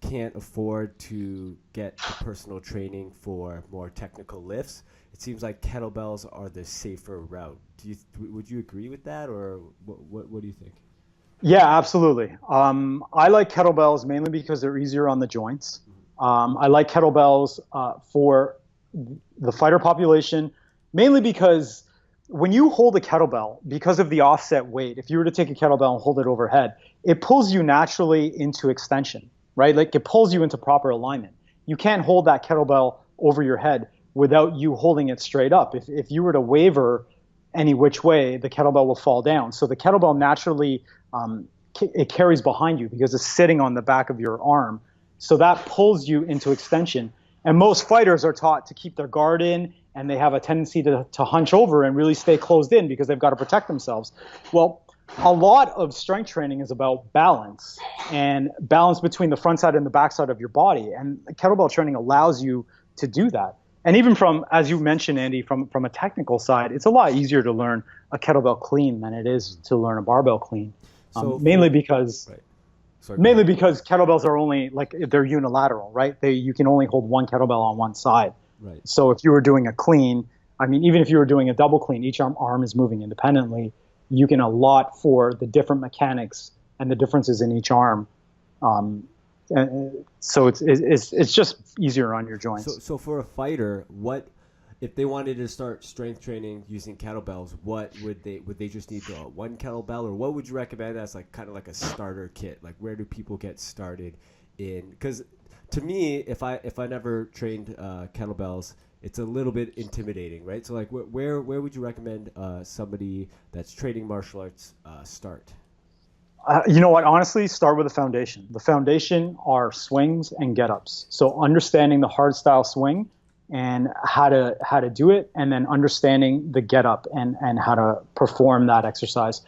can't afford to get the personal training for more technical lifts, it seems like kettlebells are the safer route. Would you agree with that, or what do you think? Yeah, absolutely. I like kettlebells mainly because they're easier on the joints. I like kettlebells for the fighter population, mainly because when you hold a kettlebell, because of the offset weight, if you were to take a kettlebell and hold it overhead, it pulls you naturally into extension, right? Like it pulls you into proper alignment. You can't hold that kettlebell over your head without you holding it straight up. If you were to waver any which way, the kettlebell will fall down. So the kettlebell naturally, it carries behind you because it's sitting on the back of your arm. So that pulls you into extension. And most fighters are taught to keep their guard in, and they have a tendency to hunch over and really stay closed in because they've got to protect themselves. Well, a lot of strength training is about balance, and balance between the front side and the back side of your body. And kettlebell training allows you to do that. And even from, as you mentioned, Andy, from a technical side, it's a lot easier to learn a kettlebell clean than it is to learn a barbell clean. Mainly because kettlebells are only they're unilateral, right? You can only hold one kettlebell on one side. Right. So if you were doing a clean, I mean, even if you were doing a double clean, each arm is moving independently. You can allot for the different mechanics and the differences in each arm. And so it's just easier on your joints. So for a fighter, what if they wanted to start strength training using kettlebells? What would they just need one kettlebell, or what would you recommend as kind of like a starter kit? Like, where do people get started in? Because to me, if I never trained kettlebells, it's a little bit intimidating, right? So like, where would you recommend somebody that's training martial arts start? You know what? Honestly, start with the foundation. The foundation are swings and get-ups. So understanding the hardstyle swing and how to do it, and then understanding the get-up and how to perform that exercise.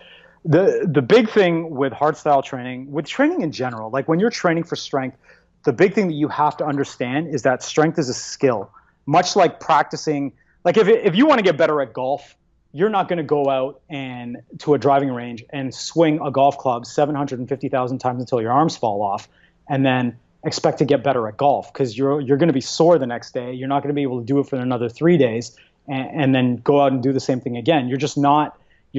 The big thing with hardstyle training, with training in general, like when you're training for strength, the big thing that you have to understand is that strength is a skill. Much like practicing, like if you want to get better at golf, you're not going to go out to a driving range and swing a golf club 750,000 times until your arms fall off, and then expect to get better at golf, because you're going to be sore the next day. You're not going to be able to do it for another 3 days, and then go out and do the same thing again. You're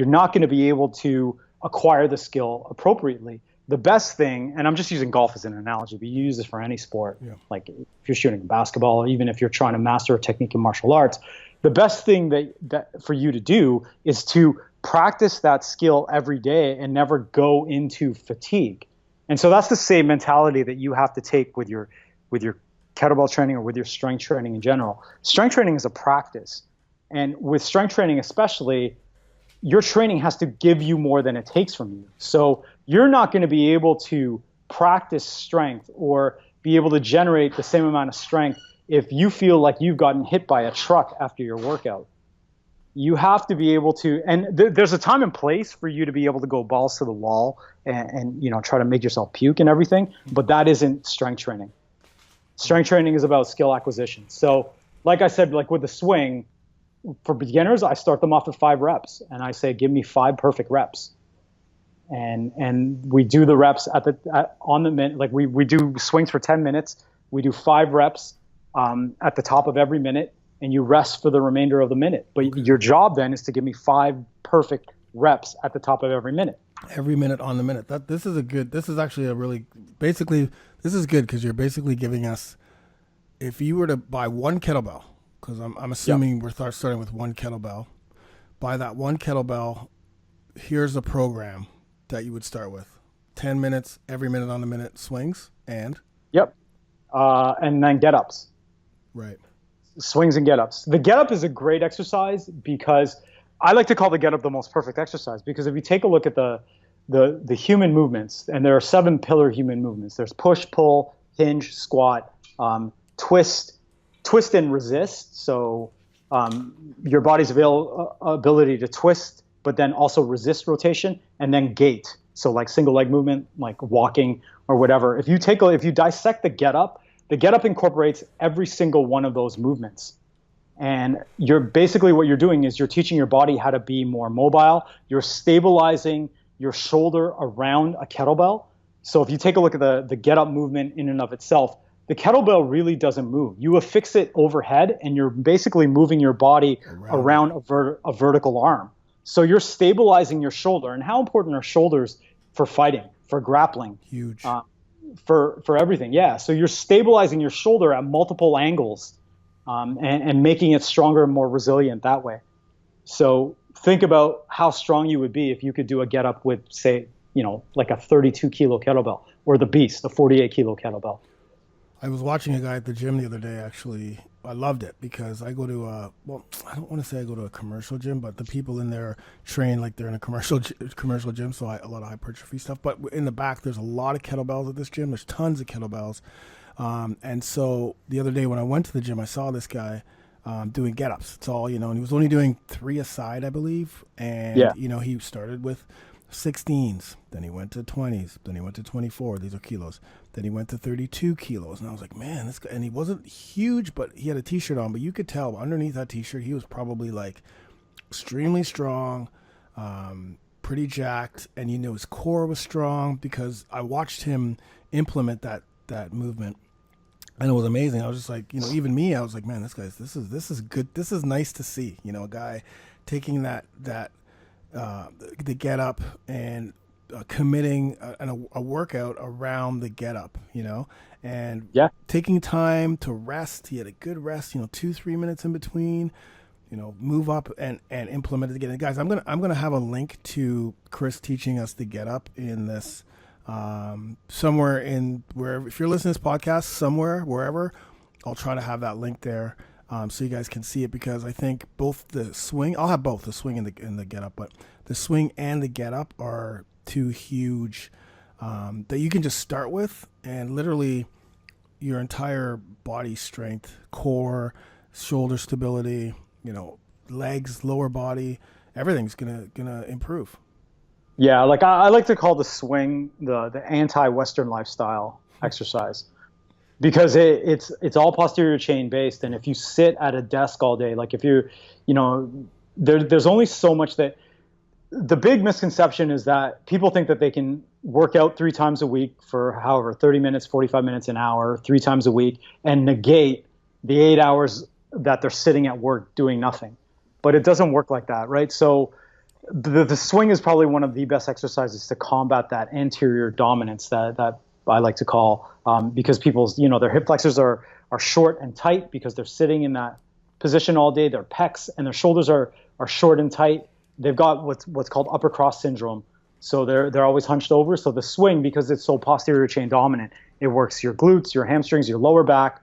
not going to be able to acquire the skill appropriately. The best thing, and I'm just using golf as an analogy, but you use this for any sport. Yeah. Like if you're shooting basketball, or even if you're trying to master a technique in martial arts, the best thing that for you to do is to practice that skill every day and never go into fatigue. And so that's the same mentality that you have to take with your kettlebell training or with your strength training in general. Strength training is a practice. And with strength training especially, your training has to give you more than it takes from you. So you're not going to be able to practice strength or be able to generate the same amount of strength if you feel like you've gotten hit by a truck after your workout. You have to be able to, and there's a time and place for you to be able to go balls to the wall and try to make yourself puke and everything, but that isn't strength training. Strength training is about skill acquisition. So like I said, like with the swing, for beginners, I start them off at 5 reps, and I say, give me 5 perfect reps. And we do the reps on the minute. Like we do swings for 10 minutes. We do 5 reps at the top of every minute, and you rest for the remainder of the minute. But your job then is to give me 5 perfect reps at the top of every minute. Every minute on the minute. This is good, because you're basically giving us, if you were to buy one kettlebell, because I'm assuming we're starting with one kettlebell, buy that one kettlebell, here's a program that you would start with. 10 minutes, every minute on the minute swings, and? Yep. And then get-ups. Right. Swings and get-ups. The get-up is a great exercise because I like to call the get-up the most perfect exercise, because if you take a look at the human movements, and there are 7 pillar human movements. There's push, pull, hinge, squat, twist and resist. So your body's ability to twist, but then also resist rotation, and then gait. So like single leg movement, like walking or whatever. If you dissect the get up incorporates every single one of those movements. And you're basically, what you're doing is you're teaching your body how to be more mobile. You're stabilizing your shoulder around a kettlebell. So if you take a look at the get up movement in and of itself, the kettlebell really doesn't move. You affix it overhead, and you're basically moving your body around a vertical arm. So you're stabilizing your shoulder. And how important are shoulders for fighting, for grappling? Huge. For everything, yeah. So you're stabilizing your shoulder at multiple angles, and making it stronger and more resilient that way. So think about how strong you would be if you could do a get up with, say, like a 32 kilo kettlebell, or the Beast, the 48 kilo kettlebell. I was watching a guy at the gym the other day, actually. I loved it, because I go to I don't want to say I go to a commercial gym, but the people in there train like they're in a commercial gym, so a lot of hypertrophy stuff. But in the back, there's a lot of kettlebells at this gym. There's tons of kettlebells. And so the other day when I went to the gym, I saw this guy doing get-ups. It's all, and he was only doing 3 a side, I believe. And, he started with 16s, then he went to 20s, then he went to 24. These are kilos. Then he went to 32 kilos. And I was like, man, this guy, and he wasn't huge, but he had a t-shirt on, but you could tell underneath that t-shirt, he was probably like extremely strong, pretty jacked. And you know, his core was strong because I watched him implement that movement. And it was amazing. I was just like, you know, even me, I was like, man, this is good. This is nice to see, you know, a guy taking the get up and committing a workout around the get up, you know, and taking time to rest. He had a good rest, you know, 2-3 minutes in between, you know, move up and implement it again. And guys, I'm gonna have a link to Chris teaching us the get up in this somewhere in wherever, if you're listening to this podcast, somewhere, wherever, I'll try to have that link there. So you guys can see it, because I think both the swing, I'll have both the swing and the get up, but the swing and the get up are two huge that you can just start with, and literally your entire body strength, core, shoulder stability, you know, legs, lower body, everything's gonna improve. Yeah, like I like to call the swing the anti-Western lifestyle exercise, because it's all posterior chain based, and if you sit at a desk all day, like if you're, you know, there's only so much that. The big misconception is that people think that they can work out 3 times a week for however 30 minutes, 45 minutes, an hour, 3 times a week, and negate the 8 hours that they're sitting at work doing nothing. But it doesn't work like that, right? So the swing is probably one of the best exercises to combat that anterior dominance that I like to call, because people's, you know, their hip flexors are short and tight because they're sitting in that position all day. Their pecs and their shoulders are short and tight. They've got what's called upper cross syndrome. So they're always hunched over. So the swing, because it's so posterior chain dominant, it works your glutes, your hamstrings, your lower back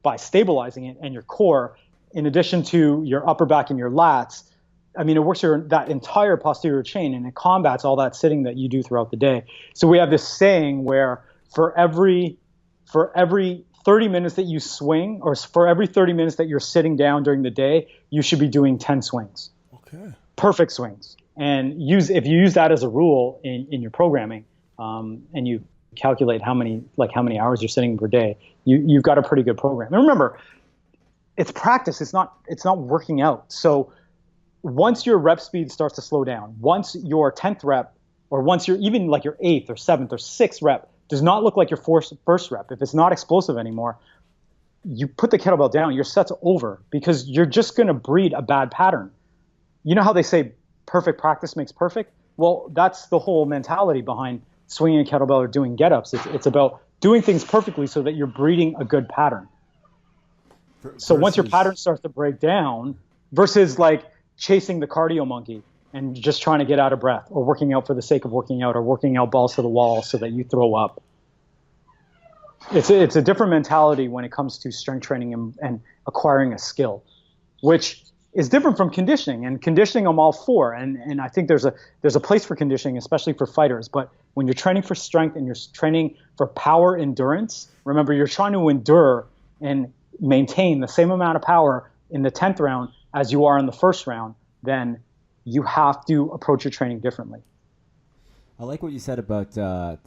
by stabilizing it, and your core, in addition to your upper back and your lats. I mean, it works that entire posterior chain, and it combats all that sitting that you do throughout the day. So we have this saying where for every 30 minutes that you swing, or for every 30 minutes that you're sitting down during the day, you should be doing 10 swings. Okay. Perfect swings. And if you use that as a rule in your programming, and you calculate how many hours you're sitting per day, you've got a pretty good program. And remember, it's practice. It's not working out. So once your rep speed starts to slow down, once your 10th rep, or once you're even like your 8th or 7th or 6th rep does not look like your first rep, if it's not explosive anymore, you put the kettlebell down, your set's over, because you're just going to breed a bad pattern. You know how they say perfect practice makes perfect? Well, that's the whole mentality behind swinging a kettlebell or doing get-ups. It's about doing things perfectly so that you're breeding a good pattern. So once your pattern starts to break down, versus like chasing the cardio monkey and just trying to get out of breath, or working out for the sake of working out, or working out balls to the wall so that you throw up. It's a different mentality when it comes to strength training and acquiring a skill, which is different from conditioning. And conditioning I'm all for, and I think there's a place for conditioning, especially for fighters. But when you're training for strength and you're training for power endurance, remember, you're trying to endure and maintain the same amount of power in the 10th round as you are in the first round, then you have to approach your training differently. I like what you said about the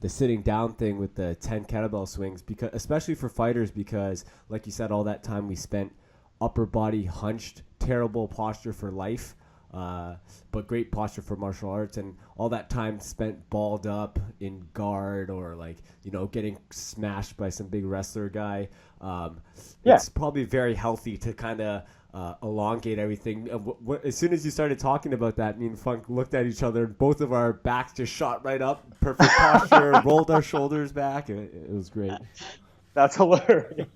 sitting down thing with the 10 kettlebell swings, because especially for fighters, because like you said, all that time we spent upper body hunched, terrible posture for life, but great posture for martial arts, and all that time spent balled up in guard, or like, you know, getting smashed by some big wrestler guy. It's probably very healthy to kind of elongate everything. As soon as you started talking about that, me and Funk looked at each other, and both of our backs just shot right up, perfect posture, rolled our shoulders back. It was great. That's hilarious.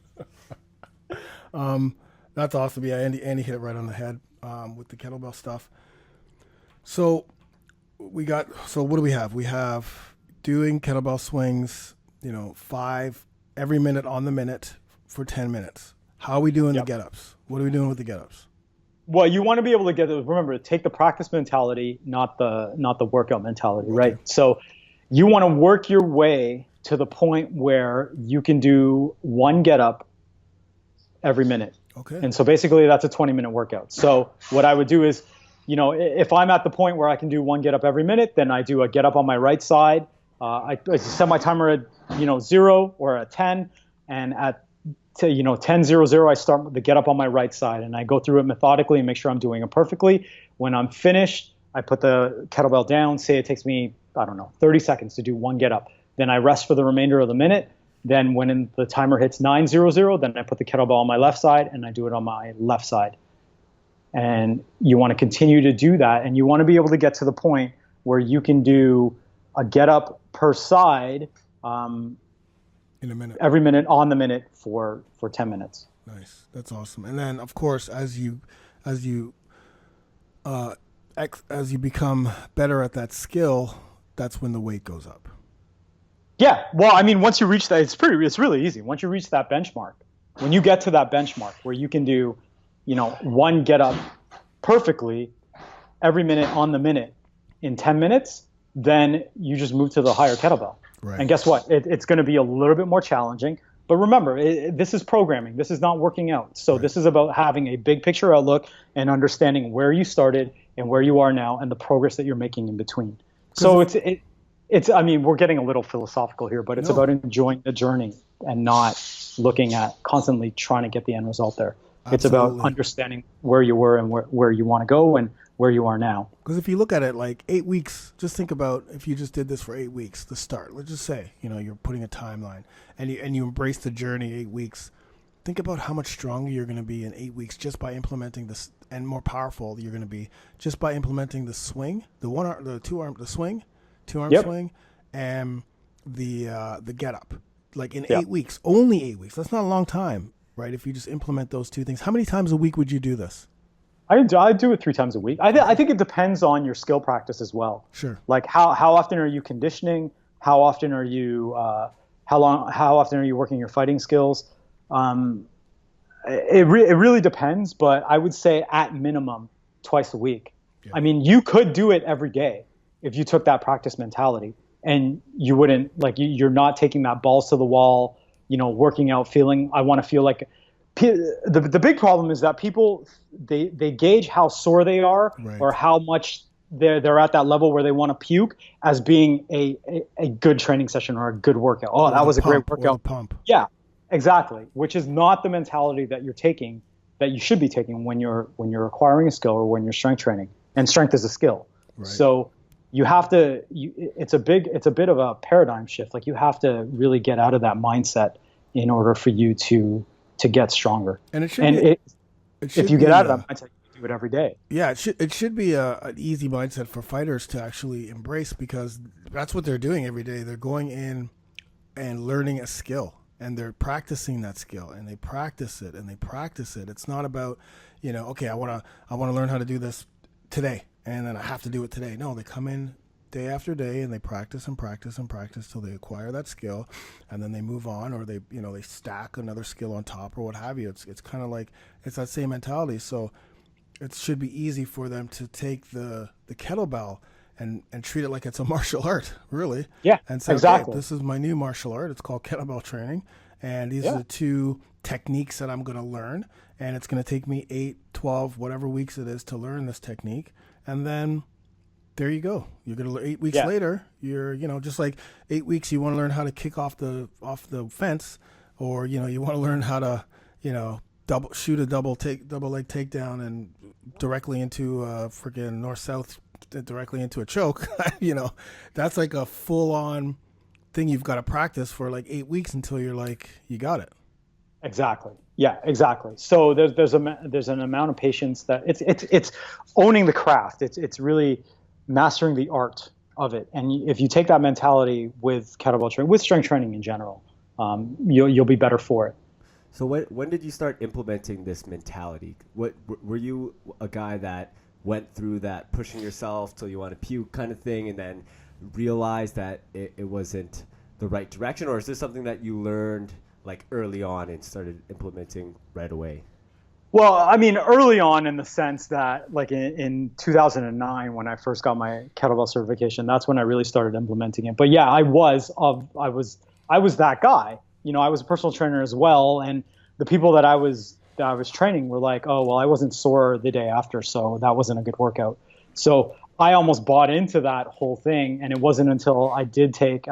That's awesome. Yeah, Andy hit it right on the head with the kettlebell stuff. So what do we have? We have doing kettlebell swings, 5 every minute on the minute for 10 minutes. How are we doing the get-ups? What are we doing with the get-ups? Well, you want to be able to remember, take the practice mentality, not the workout mentality, right? So you want to work your way to the point where you can do 1 get-up every minute. Okay. And so basically that's a 20-minute workout. So what I would do is if I'm at the point where I can do one get up every minute, then I do a get up on my right side. I set my timer at 0 or at 10, and at 10:00 I start the get up on my right side, and I go through it methodically and make sure I'm doing it perfectly. When I'm finished, I put the kettlebell down. Say it takes me 30 seconds to do one get up. Then I rest for the remainder of the minute. Then when the timer hits 9:00, then I put the kettlebell on my left side and I do it on my left side. And you want to continue to do that, and you want to be able to get to the point where you can do a get up per side in a minute, every minute on the minute for 10 minutes. Nice, that's awesome. And then of course, as you become better at that skill, that's when the weight goes up. Yeah, well, I mean, once you reach that, it's really easy. Once you reach that benchmark, when you get to that benchmark where you can do, one get up perfectly every minute on the minute in 10 minutes, then you just move to the higher kettlebell. Right. And guess what? It's going to be a little bit more challenging. But remember, this is programming. This is not working out. So This is about having a big picture outlook and understanding where you started and where you are now and the progress that you're making in between. So it's I mean, we're getting a little philosophical here, but it's about enjoying the journey and not looking at constantly trying to get the end result there. Absolutely. It's about understanding where you were and where you want to go and where you are now. Because if you look at it like 8 weeks, just think about if you just did this for 8 weeks to start. Let's just say, you're putting a timeline and you embrace the journey 8 weeks. Think about how much stronger you're going to be in 8 weeks just by implementing this, and more powerful you're going to be just by implementing the swing, the two-arm swing, and the get up. Like in 8 weeks, only 8 weeks. That's not a long time, right? If you just implement those two things. How many times a week would you do this? I do it 3 times a week. I think it depends on your skill practice as well. Sure. Like how often are you conditioning? How often are you how often are you working your fighting skills? It really depends, but I would say at minimum twice a week. Yeah. I mean, you could do it every day if you took that practice mentality, and you wouldn't you're not taking that balls to the wall, working out feeling. I want to feel like. The big problem is that people they gauge how sore they are, right, or how much they're at that level where they want to puke as being a good training session or a good workout. Oh, that was a great workout. Pump. Yeah, exactly. Which is not the mentality that you're taking, that you should be taking when you're acquiring a skill or when you're strength training. And strength is a skill. Right. So you have to. It's a bit of a paradigm shift. Like you have to really get out of that mindset in order for you to get stronger. And if you get out of that mindset, you do it every day. Yeah, it should be an easy mindset for fighters to actually embrace, because that's what they're doing every day. They're going in and learning a skill, and they're practicing that skill, and they practice it and they practice it. It's not about, okay, I want to learn how to do this today and then I have to do it today. No, they come in day after day and they practice and practice and practice till they acquire that skill, and then they move on, or they stack another skill on top or what have you. It's kind of like, it's that same mentality. So it should be easy for them to take the kettlebell and treat it like it's a martial art, really. Yeah, and say, exactly. Okay, this is my new martial art. It's called kettlebell training, and these are the 2 techniques that I'm going to learn, and it's going to take me 8, 12, whatever weeks it is to learn this technique, and then there you go. You're going to 8 weeks later, you're, just like 8 weeks, you want to learn how to kick off the fence, or, you want to learn how to, shoot a double leg takedown and directly into freaking north-south, directly into a choke. That's like a full-on thing you've got to practice for like 8 weeks until you're like, you got it. Exactly. Yeah, exactly. So there's an amount of patience that it's owning the craft. It's really mastering the art of it. And if you take that mentality with kettlebell training, with strength training in general, you'll be better for it. So when did you start implementing this mentality? Were you a guy that went through that pushing yourself till you want to puke kind of thing, and then realized that it wasn't the right direction, or is this something that you learned like early on and started implementing right away? Well, I mean, early on in the sense that like in 2009, when I first got my kettlebell certification, that's when I really started implementing it. But yeah, I was that guy. I was a personal trainer as well. And the people that I was that I was training were like, oh, well, I wasn't sore the day after, so that wasn't a good workout. So I almost bought into that whole thing. And it wasn't until I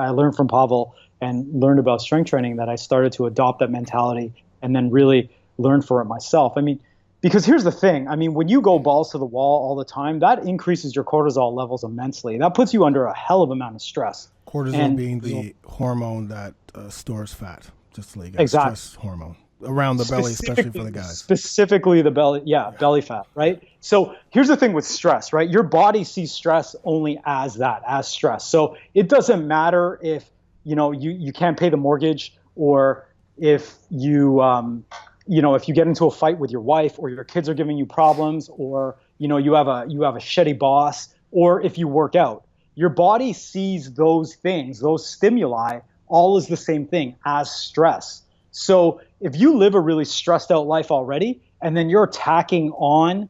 learned from Pavel and learned about strength training that I started to adopt that mentality and then really learn for it myself. I mean, because here's the thing. I mean, when you go balls to the wall all the time, that increases your cortisol levels immensely. That puts you under a hell of amount of stress. Cortisol being the hormone that stores fat, just like a exactly. stress hormone around the belly, especially for the guys. Specifically the belly, belly fat, right? So here's the thing with stress, right? Your body sees stress only as stress. So it doesn't matter if, you can't pay the mortgage, or if if you get into a fight with your wife, or your kids are giving you problems, or you have a shitty boss, or if you work out. Your body sees those things, those stimuli, all as the same thing, as stress. So if you live a really stressed out life already, and then you're attacking on,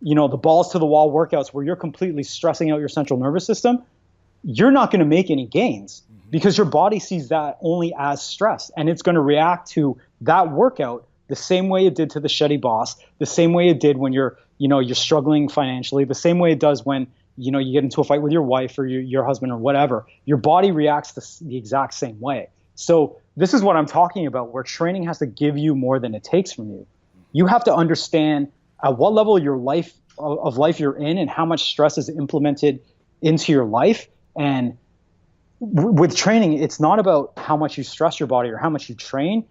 the balls to the wall workouts where you're completely stressing out your central nervous system, you're not going to make any gains, because your body sees that only as stress, and it's going to react to that workout the same way it did to the shitty boss, the same way it did when you're struggling financially, the same way it does when you get into a fight with your wife or your husband or whatever. Your body reacts the exact same way. So this is what I'm talking about, where training has to give you more than it takes from you. You have to understand at what level of life you're in, and how much stress is implemented into your life. And with training, it's not about how much you stress your body or how much you train.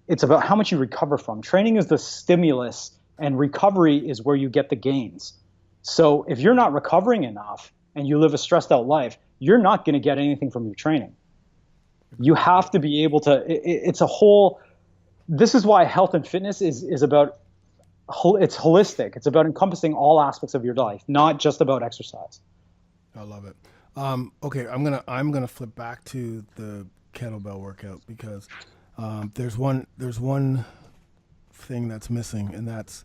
It's about how much you recover from. Training is the stimulus, and recovery is where you get the gains. So if you're not recovering enough and you live a stressed out life, you're not going to get anything from your training. You have to be able to, this is why health and fitness is about, it's holistic. It's about encompassing all aspects of your life, not just about exercise. I love it. Okay. I'm going to flip back to the kettlebell workout, because there's one thing that's missing, and that's,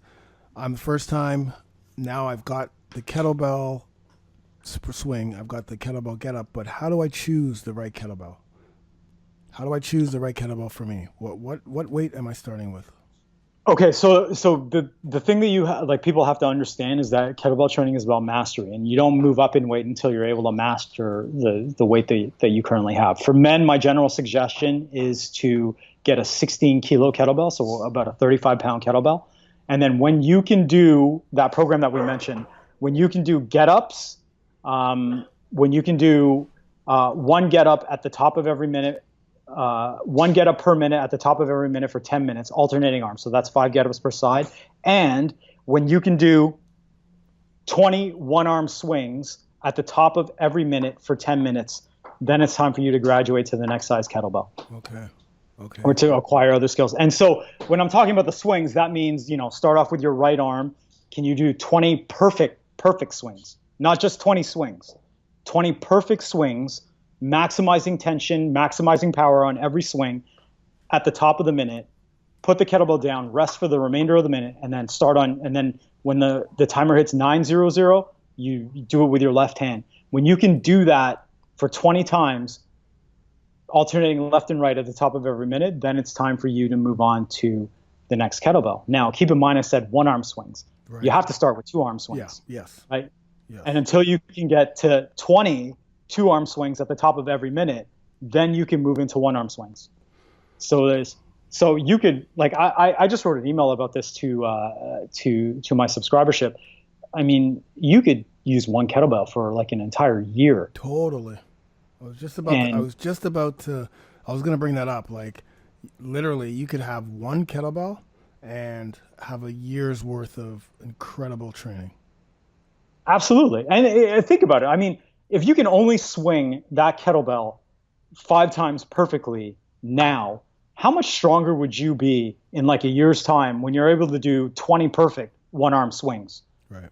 I'm the first time now I've got the kettlebell swing, I've got the kettlebell get up, but how do I choose the right kettlebell? How do I choose the right kettlebell for me? What weight am I starting with? Okay, so the thing that people have to understand is that kettlebell training is about mastery, and you don't move up in weight until you're able to master the weight that you currently have. For men, my general suggestion is to get a 16 kilo kettlebell, so about a 35-pound kettlebell. And then when you can do that program that we mentioned, when you can do get-ups, when you can do one get-up at the top of every minute, one get-up per minute at the top of every minute for 10 minutes, alternating arms. So that's 5 get-ups per side. And when you can do 20 one-arm swings at the top of every minute for 10 minutes, then it's time for you to graduate to the next size kettlebell. Okay. Or to acquire other skills. And so when I'm talking about the swings, that means, start off with your right arm. Can you do 20 perfect swings? Not just 20 swings. 20 perfect swings, maximizing tension, maximizing power on every swing at the top of the minute. Put the kettlebell down, rest for the remainder of the minute, and then and then when the timer hits 9:00, you do it with your left hand. When you can do that for 20 times, alternating left and right at the top of every minute, then it's time for you to move on to the next kettlebell. Now, keep in mind I said one-arm swings. Right. You have to start with two-arm swings. Yeah. Yes. Right? Yes. And until you can get to 20 two-arm swings at the top of every minute, then you can move into one-arm swings. So you could, I just wrote an email about this to my subscribership. I mean, you could use one kettlebell for like an entire year. Totally. I was going to bring that up. Like, literally, you could have one kettlebell and have a year's worth of incredible training. Absolutely. And think about it. I mean, if you can only swing that kettlebell 5 times perfectly now, how much stronger would you be in like a year's time when you're able to do 20 perfect one-arm swings? Right.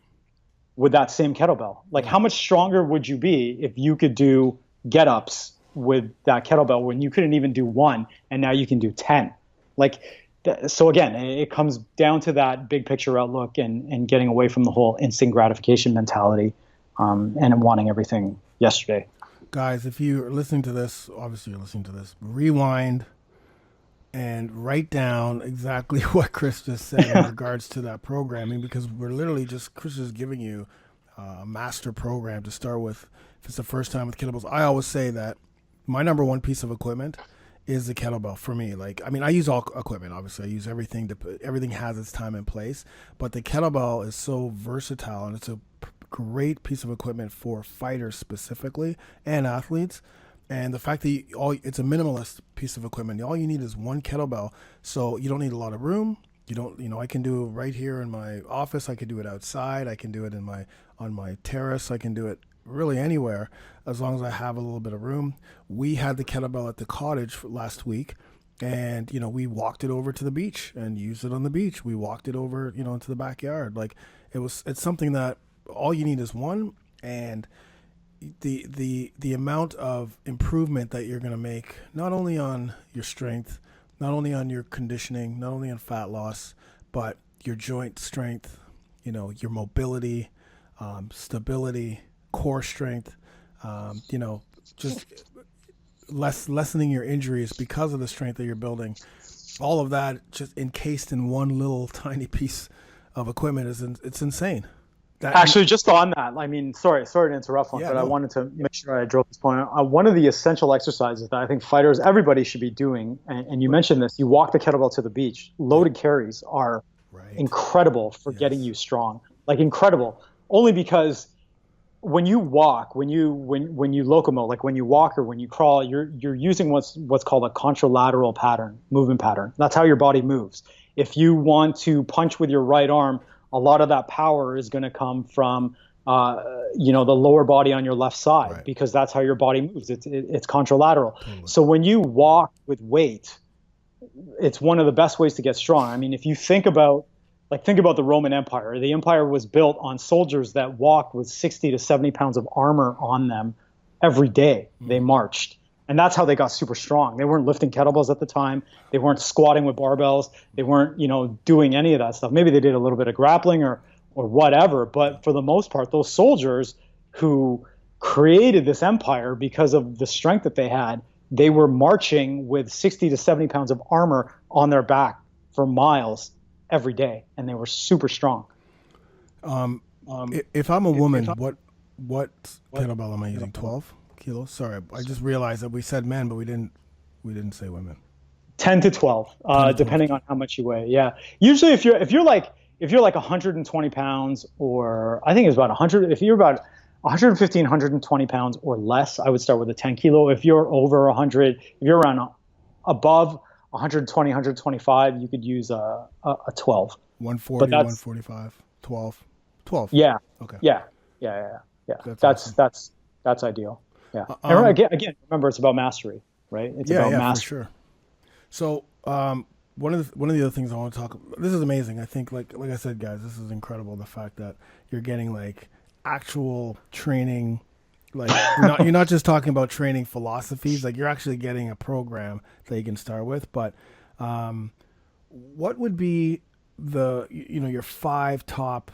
With that same kettlebell? Like, how much stronger would you be if you could do get-ups with that kettlebell when you couldn't even do 1 and now you can do 10? So again, it comes down to that big picture outlook and getting away from the whole instant gratification mentality and wanting everything yesterday. Guys, if you're listening to this, obviously you're listening to this, rewind and write down exactly what Chris just said in regards to that programming, because we're literally Chris is giving you a master program to start with. If it's the first time with kettlebells, I always say that my number one piece of equipment is the kettlebell for me. Like, I mean, I use all equipment, obviously. I use everything everything has its time and place, but the kettlebell is so versatile, and it's a great piece of equipment for fighters specifically and athletes. And the fact that it's a minimalist piece of equipment. All you need is one kettlebell, so you don't need a lot of room. I can do it right here in my office. I can do it outside. I can do it on my terrace. I can do it really anywhere as long as I have a little bit of room. We had the kettlebell at the cottage last week, and we walked it over to the beach and used it on the beach. We walked it over into the backyard. Like, it's something that all you need is one, and the amount of improvement that you're going to make, not only on your strength, not only on your conditioning, not only on fat loss, but your joint strength, your mobility, stability, core strength, just lessening your injuries because of the strength that you're building. All of that just encased in one little tiny piece of equipment it's insane. Actually, just on that, I mean, sorry to interrupt, I wanted to make sure I drove this point. One of the essential exercises that I think everybody should be doing, and you mentioned this, you walk the kettlebell to the beach. Loaded carries are incredible for getting you strong, like incredible. Only because when you walk, when you locomote, like when you walk or when you crawl, you're using what's called a contralateral movement pattern. That's how your body moves. If you want to punch with your right arm, a lot of that power is going to come from the lower body on your left side, because that's how your body moves. It's contralateral. Totally. So when you walk with weight, it's one of the best ways to get strong. I mean, if you think about the Roman Empire. The empire was built on soldiers that walked with 60 to 70 pounds of armor on them every day. They marched. And that's how they got super strong. They weren't lifting kettlebells at the time. They weren't squatting with barbells. They weren't, doing any of that stuff. Maybe they did a little bit of grappling or whatever. But for the most part, those soldiers who created this empire because of the strength that they had, they were marching with 60 to 70 pounds of armor on their back for miles every day, and they were super strong. If I'm a woman, what kettlebell am I using? 12 kilos? Sorry, I just realized that we said men, but we didn't say women. 10 to 12, depending on how much you weigh. Yeah, usually if you're like 120 pounds, or I think it's about 100. If you're about 115, 120 pounds or less, I would start with a 10 kilo. If you're over 100, if you're around above 120, 125, you could use a 12. 140, 145, 12. Yeah. Okay. Yeah. That's awesome. That's ideal. Yeah. And again, remember, it's about mastery, right? It's about mastery. For sure. So one of the other things I want to talk about, this is amazing. I think, like I said, guys, this is incredible. The fact that you're getting like actual training. Like you're not just talking about training philosophies, like you're actually getting a program that you can start with. But what would be your 5 top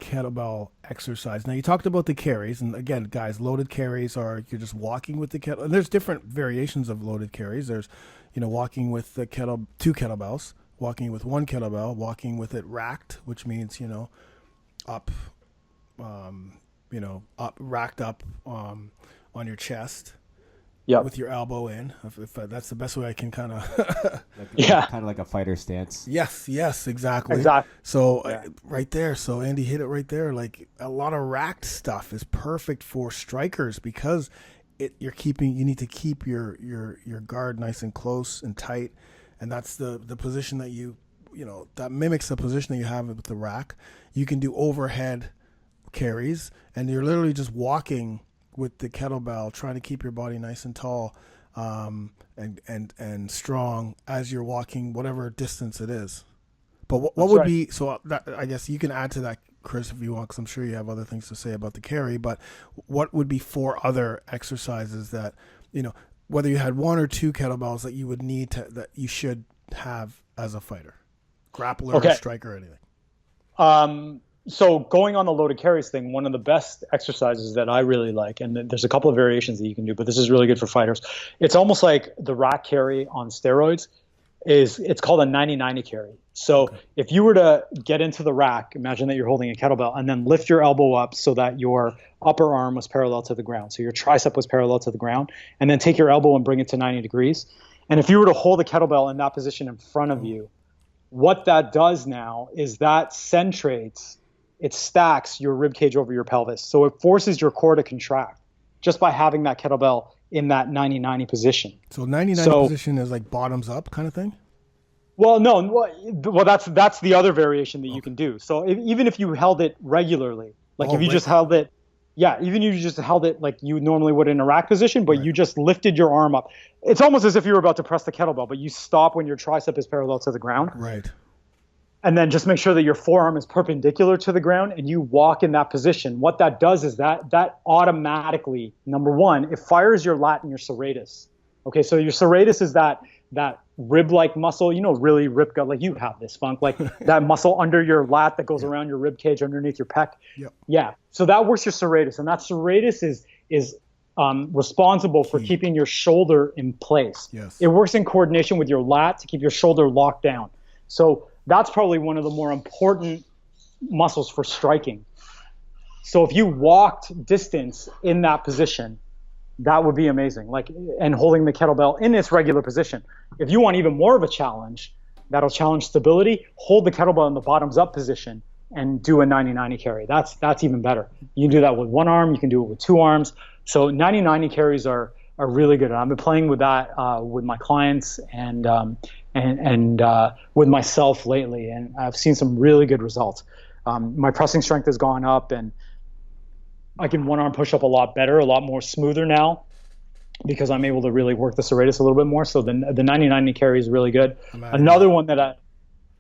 kettlebell exercise? Now, you talked about the carries, and again, guys, loaded carries are you're just walking with the kettlebell. And there's different variations of loaded carries. There's walking with the 2 kettlebells, walking with 1 kettlebell, walking with it racked, which means up. Racked up on your chest, with your elbow in. If that's the best way I can kind of, kind of like a fighter stance. Yes, exactly. So right there. So Andy hit it right there. Like a lot of racked stuff is perfect for strikers because you need to keep your guard nice and close and tight, and that's the position that that mimics the position that you have with the rack. You can do overhead carries, and you're literally just walking with the kettlebell, trying to keep your body nice and tall and strong as you're walking whatever distance it is. But what would be, so that, I guess you can add to that, Chris, if you want, because I'm sure you have other things to say about the carry, but what would be 4 other exercises that, whether you had 1 or 2 kettlebells that you would need that you should have as a fighter, grappler, striker, anything? So going on the loaded carries thing, one of the best exercises that I really like, and there's a couple of variations that you can do, but this is really good for fighters. It's almost like the rack carry on steroids. it's called a 90-90 carry. So if you were to get into the rack, imagine that you're holding a kettlebell and then lift your elbow up so that your upper arm was parallel to the ground. So your tricep was parallel to the ground, and then take your elbow and bring it to 90 degrees. And if you were to hold a kettlebell in that position in front of you, what that does now is that centrates, it stacks your rib cage over your pelvis. So it forces your core to contract just by having that kettlebell in that 90-90 position. So 90-90 position is like bottoms up kind of thing? Well, no. Well, that's the other variation that you can do. So even if you held it regularly, like if you just held it, even you just held it like you normally would in a rack position, but you just lifted your arm up. It's almost as if you were about to press the kettlebell, but you stop when your tricep is parallel to the ground. Right. And then just make sure that your forearm is perpendicular to the ground and you walk in that position. What that does is that automatically, number one, it fires your lat and your serratus. Okay, so your serratus is that rib-like muscle, really rib gut, like you have this, Funk, like that muscle under your lat that goes around your rib cage underneath your pec. Yep. Yeah, so that works your serratus, and that serratus is responsible for keeping your shoulder in place. Yes. It works in coordination with your lat to keep your shoulder locked down. So that's probably one of the more important muscles for striking. So if you walked distance in that position, that would be amazing. And holding the kettlebell in its regular position. If you want even more of a challenge, that'll challenge stability, hold the kettlebell in the bottoms up position and do a 90-90 carry. That's even better. You can do that with one arm, you can do it with two arms. So 90-90 carries are really good. And I've been playing with that with my clients and with myself lately, and I've seen some really good results. My pressing strength has gone up, and I can one arm push up a lot better, a lot more smoother now, because I'm able to really work the serratus a little bit more. So the 90-90 carry is really good. Another one that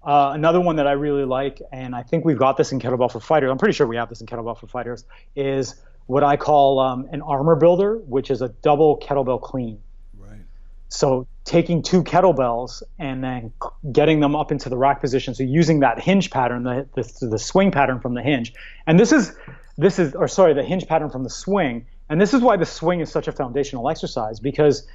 I really like, and I think we've got this in Kettlebell for Fighters. I'm pretty sure we have this in Kettlebell for Fighters, is what I call an armor builder, which is a double kettlebell clean. Right. So taking two kettlebells and then getting them up into the rack position. So using that hinge pattern, the swing pattern from the hinge, and the hinge pattern from the swing. And this is why the swing is such a foundational exercise, because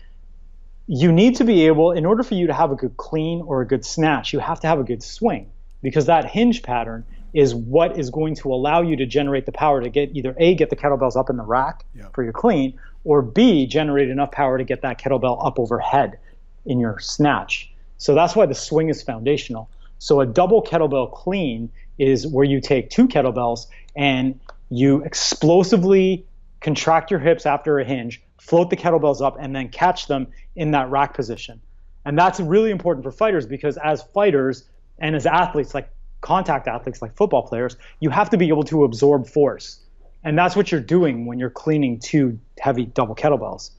you need to be able, in order for you to have a good clean or a good snatch, you have to have a good swing, because that hinge pattern is what is going to allow you to generate the power to get either A, get the kettlebells up in the rack for your clean, or B, generate enough power to get that kettlebell up overhead in your snatch. So that's why the swing is foundational. So a double kettlebell clean is where you take two kettlebells and you explosively contract your hips after a hinge, float the kettlebells up, and then catch them in that rack position. And that's really important for fighters, because as fighters and as athletes, like contact athletes, like football players, you have to be able to absorb force. And that's what you're doing when you're cleaning two heavy double kettlebells.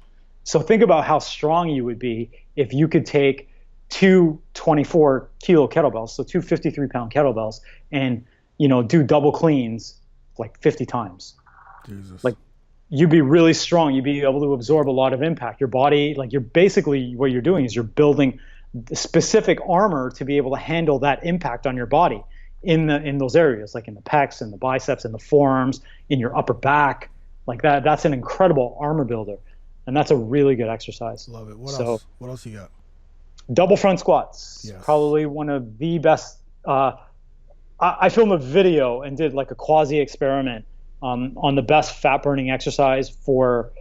So think about how strong you would be if you could take two 24-kilo kettlebells, so two 53-pound kettlebells, and do double cleans like 50 times. Jesus. Like, you'd be really strong. You'd be able to absorb a lot of impact. Your body, like, you're basically, what you're doing is you're building specific armor to be able to handle that impact on your body in those areas, like in the pecs and the biceps and the forearms, in your upper back. Like that's an incredible armor builder. And that's a really good exercise. Love it. What else? What else you got? Double front squats. Yes. Probably one of the best. I filmed a video and did like a quasi experiment on the best fat burning exercise for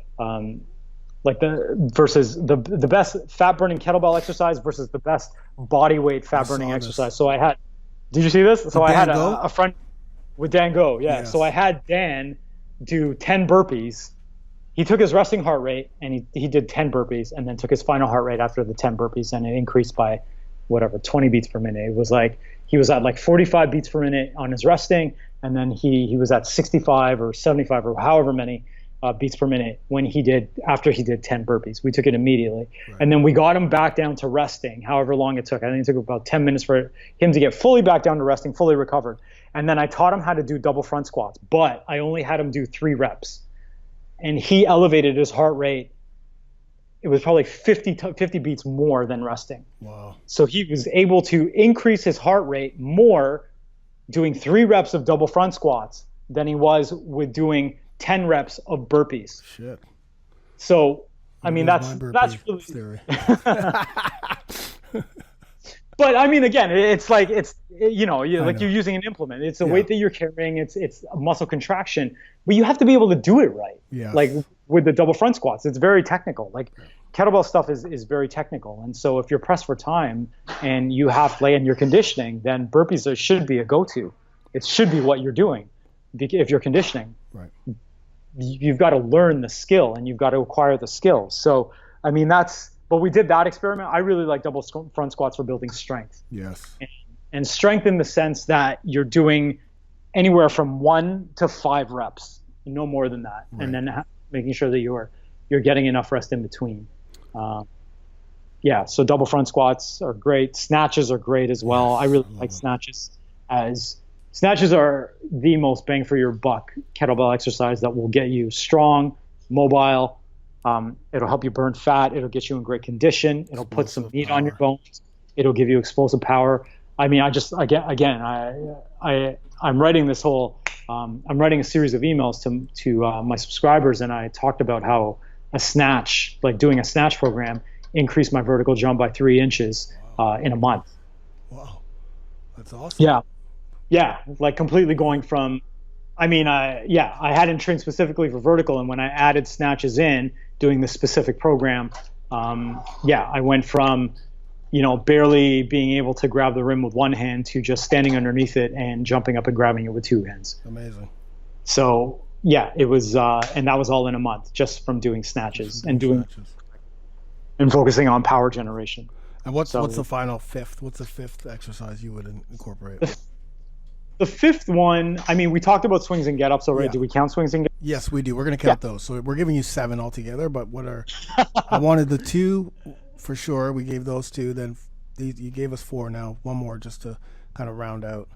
versus the best fat burning kettlebell exercise versus the best body weight fat burning exercise. So I had, did you see this? So I had a friend with Dan Go. Yeah. Yes. So I had Dan do 10 burpees. He took his resting heart rate and he did 10 burpees, and then took his final heart rate after the 10 burpees, and it increased by 20 beats per minute. It was like he was at like 45 beats per minute on his resting, and then he was at 65 or 75 or however many beats per minute after he did 10 burpees. We took it immediately. Right. And then we got him back down to resting, however long it took. I think it took about 10 minutes for him to get fully back down to resting, fully recovered. And then I taught him how to do double front squats, but I only had him do 3 reps. And he elevated his heart rate. It was probably 50 beats more than resting. Wow. So he was able to increase his heart rate more doing 3 reps of double front squats than he was with doing 10 reps of burpees. Shit. So, I mean, that's really But I mean, again, it's like you're using an implement. It's the weight that you're carrying. It's a muscle contraction, but you have to be able to do it right. Yes. Like with the double front squats, it's very technical. Like kettlebell stuff is very technical, and so if you're pressed for time and you have to lay in your conditioning, then burpees should be a go-to. It should be what you're doing if you're conditioning. Right. You've got to learn the skill and you've got to acquire the skill. So I mean but we did that experiment. I really like double front squats for building strength. Yes. And strength in the sense that you're doing anywhere from 1 to 5 reps, no more than that. Right. And then making sure that you're getting enough rest in between. So double front squats are great. Snatches are great as well. Yes, I really like snatches, as snatches are the most bang for your buck kettlebell exercise that will get you strong, mobile. It'll help you burn fat. It'll get you in great condition. It'll put some meat on your bones. It'll give you explosive power. I mean, I'm writing this whole, I'm writing a series of emails to my subscribers, and I talked about how a snatch, like doing a snatch program, increased my vertical jump by 3 inches in a month. Wow, that's awesome. Yeah, like completely going from, I hadn't trained specifically for vertical, and when I added snatches in, doing this specific program, I went from, barely being able to grab the rim with one hand to just standing underneath it and jumping up and grabbing it with 2 hands. Amazing. So it was, and that was all in a month just from doing snatches and focusing on power generation. And what's the final fifth? What's the fifth exercise you would incorporate? The fifth one, I mean, we talked about swings and get-ups already. Yeah. Do we count swings and get-ups? Yes, we do. We're going to count those. So we're giving you 7 altogether, but I wanted the 2 for sure. We gave those 2. Then you gave us 4 now. 1 more just to kind of round out.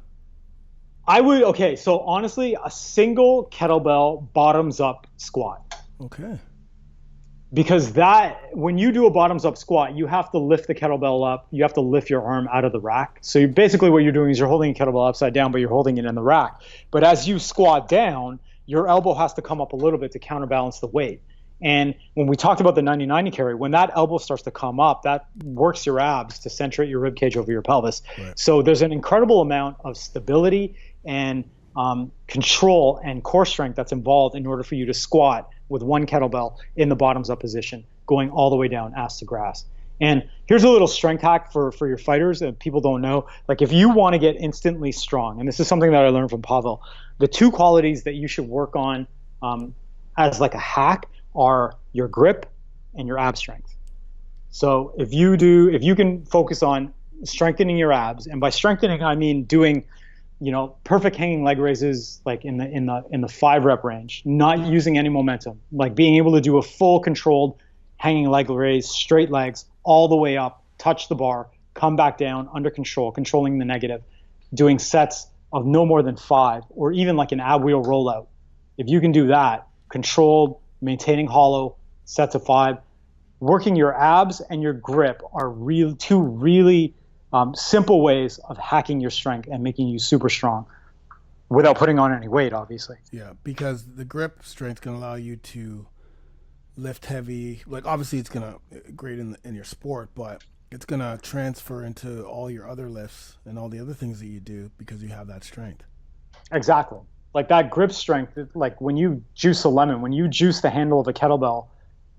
So honestly, a single kettlebell bottoms up squat. Okay. Because when you do a bottoms up squat, you have to lift the kettlebell up. You have to lift your arm out of the rack. So basically what you're doing is you're holding a kettlebell upside down, but you're holding it in the rack. But as you squat down, your elbow has to come up a little bit to counterbalance the weight. And when we talked about the 90-90 carry, when that elbow starts to come up, that works your abs to centrate your rib cage over your pelvis. Right. So there's an incredible amount of stability and control and core strength that's involved in order for you to squat with one kettlebell in the bottoms up position, going all the way down ass to grass. And here's a little strength hack for your fighters that people don't know. Like if you want to get instantly strong, and this is something that I learned from Pavel, the 2 qualities that you should work on as like a hack are your grip and your ab strength. So if you can focus on strengthening your abs, and by strengthening I mean doing perfect hanging leg raises, like in the 5 rep range, not using any momentum, like being able to do a full controlled hanging leg raise, straight legs all the way up, touch the bar, come back down under control, controlling the negative, doing sets of no more than 5, or even like an ab wheel rollout. If you can do that, controlled, maintaining hollow, sets of 5, working your abs and your grip are two really simple ways of hacking your strength and making you super strong without putting on any weight, obviously. Yeah, because the grip strength can allow you to lift heavy. Like obviously it's going to great in your sport, but it's going to transfer into all your other lifts and all the other things that you do because you have that strength. Exactly. Like that grip strength, like when you juice a lemon, when you juice the handle of a kettlebell,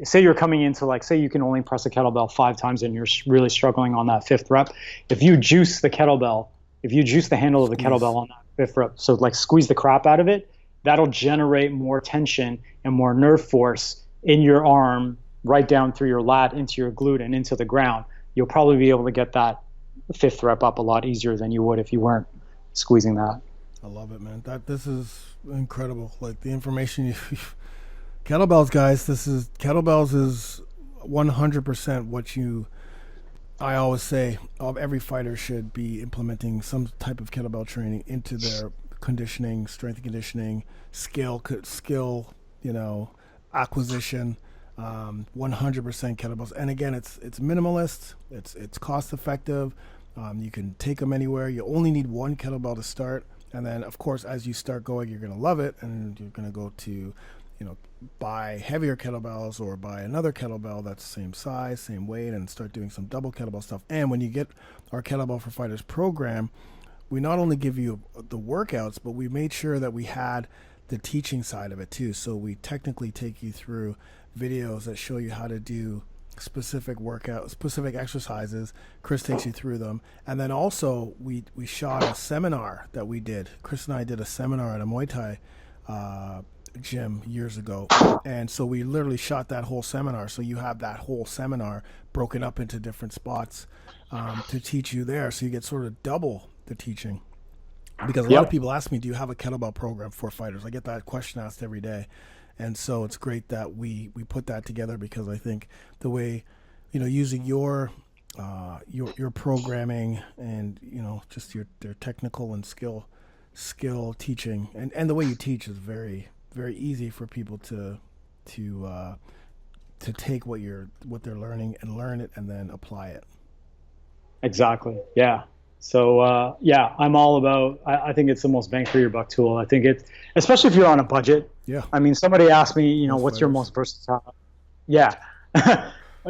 say you're coming into say you can only press a kettlebell 5 times and you're really struggling on that 5th rep. If you juice the kettlebell, if you juice the handle of the kettlebell on that 5th rep, so like squeeze the crap out of it, that'll generate more tension and more nerve force in your arm, right down through your lat, into your glute and into the ground. You'll probably be able to get that 5th rep up a lot easier than you would if you weren't squeezing that. I love it, man. This is incredible. Like the information kettlebells, guys. Kettlebells is 100% what I always say. Every fighter should be implementing some type of kettlebell training into their conditioning, strength and conditioning, skill, acquisition. 100% kettlebells. And again, it's minimalist. It's cost effective. You can take them anywhere. You only need 1 kettlebell to start. And then, of course, as you start going, you're going to love it, and you're going to go to buy heavier kettlebells or buy another kettlebell that's the same size, same weight, and start doing some double kettlebell stuff. And when you get our Kettlebell for Fighters program, we not only give you the workouts, but we made sure that we had the teaching side of it too. So we technically take you through videos that show you how to do specific workouts, specific exercises. Chris takes you through them. And then also we shot a seminar that we did. Chris and I did a seminar at a Muay Thai gym years ago, and so we literally shot that whole seminar. So you have that whole seminar broken up into different spots to teach you there, so you get sort of double the teaching. Because a lot of people ask me, do you have a kettlebell program for fighters? I get that question asked every day, and so it's great that we put that together, because I think the way, using your programming and just your technical and skill teaching, and the way you teach is very, very easy for people to take what they're learning and learn it and then apply it. Exactly. Yeah. So I'm all about. I think it's the most bang for your buck tool. I think it, especially if you're on a budget. Yeah. I mean, somebody asked me, what's your most versatile? Yeah.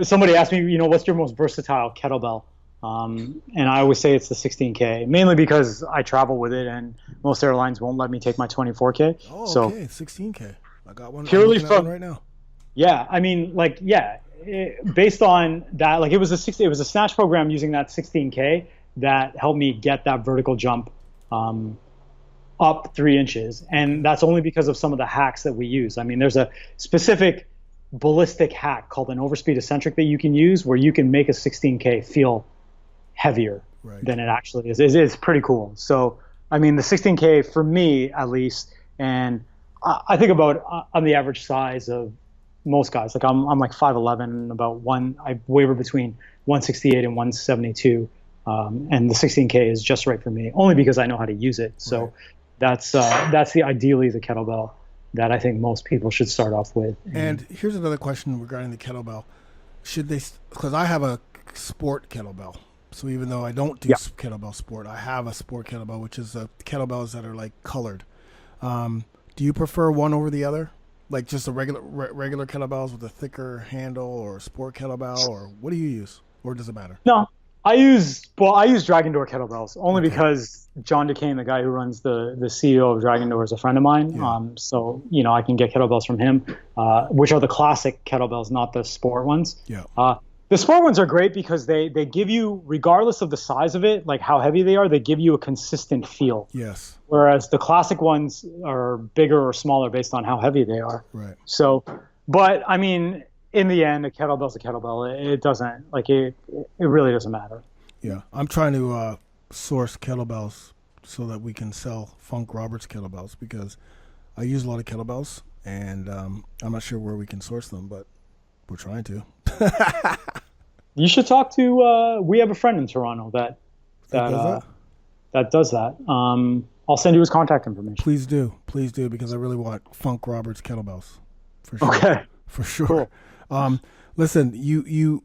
Somebody asked me, what's your most versatile kettlebell? And I always say it's the 16K, mainly because I travel with it, and most airlines won't let me take my 24K. Oh, so, okay, 16K. I got one purely from right now. Yeah, I mean, based on that, it was a snatch program using that 16K that helped me get that vertical jump up 3 inches, and that's only because of some of the hacks that we use. I mean, there's a specific ballistic hack called an overspeed eccentric that you can use, where you can make a 16K feel heavier than it actually is. It's pretty cool. So, I mean, the 16K for me, at least, and I think about on the average size of most guys. I'm like 5'11", I waver between 168 and 172, and the 16K is just right for me, only because I know how to use it. So that's ideally the kettlebell that I think most people should start off with. And here's another question regarding the kettlebell: should they? Because I have a sport kettlebell. So even though I don't do kettlebell sport, I have a sport kettlebell, which is kettlebells that are colored. Do you prefer one over the other? Like just a regular kettlebells with a thicker handle, or a sport kettlebell, or what do you use? Or does it matter? No, I use Dragon Door kettlebells only because John DeCane, the guy who runs the CEO of Dragon Door, is a friend of mine. Yeah. So I can get kettlebells from him, which are the classic kettlebells, not the sport ones. Yeah. The sport ones are great because they give you, regardless of the size of it, like how heavy they are, they give you a consistent feel. Yes. Whereas the classic ones are bigger or smaller based on how heavy they are. Right. So, but I mean, in the end, a kettlebell's a kettlebell. It doesn't, it really doesn't matter. Yeah. I'm trying to source kettlebells so that we can sell Funk Roberts kettlebells, because I use a lot of kettlebells, and I'm not sure where we can source them, but we're trying to. You should talk to. We have a friend in Toronto that does that. I'll send you his contact information. Please do, because I really want Funk Roberts kettlebells for sure. Okay, for sure. Cool. Listen, you.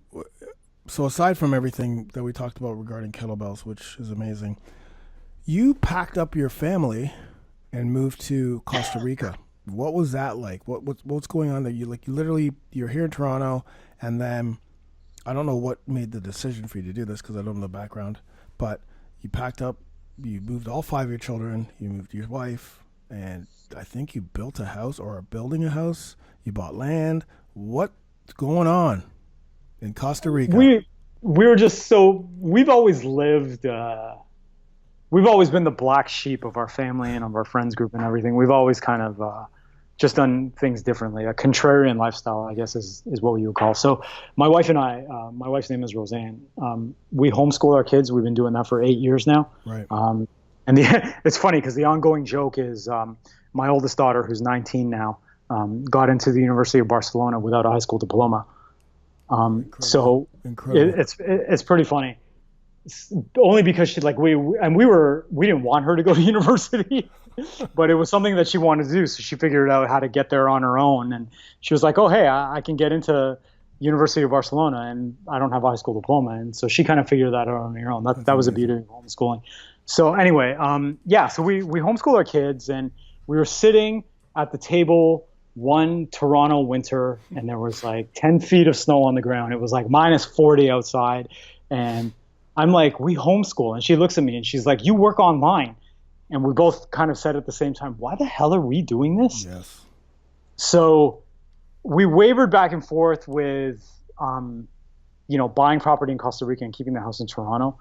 So aside from everything that we talked about regarding kettlebells, which is amazing, you packed up your family and moved to Costa Rica. What was that like? What's going on there? You're here in Toronto, and then I don't know what made the decision for you to do this, because I don't know the background, but you packed up, you moved all 5 of your children, you moved your wife, and I think you built a house or are building a house. You bought land. What's going on in Costa Rica? We're just we've always lived. We've always been the black sheep of our family and of our friends group and everything. We've always kind of just done things differently. A contrarian lifestyle, I guess, is what you would call. So my wife and I, my wife's name is Roseanne. We homeschool our kids. We've been doing that for 8 years now. Right. And it's funny because the ongoing joke is my oldest daughter, who's 19 now, got into the University of Barcelona without a high school diploma. Incredible. It's pretty funny. Only because she we didn't want her to go to university, but it was something that she wanted to do. So she figured out how to get there on her own. And she was like, oh, hey, I can get into University of Barcelona and I don't have a high school diploma. And so she kind of figured that out on her own. That was the beauty of homeschooling. So anyway, so we homeschool our kids, and we were sitting at the table one Toronto winter, and there was like 10 feet of snow on the ground. It was like minus 40 outside. And I'm like, we homeschool. And she looks at me and she's like, you work online. And we both kind of said at the same time, why the hell are we doing this? Yes. So we wavered back and forth with, buying property in Costa Rica and keeping the house in Toronto.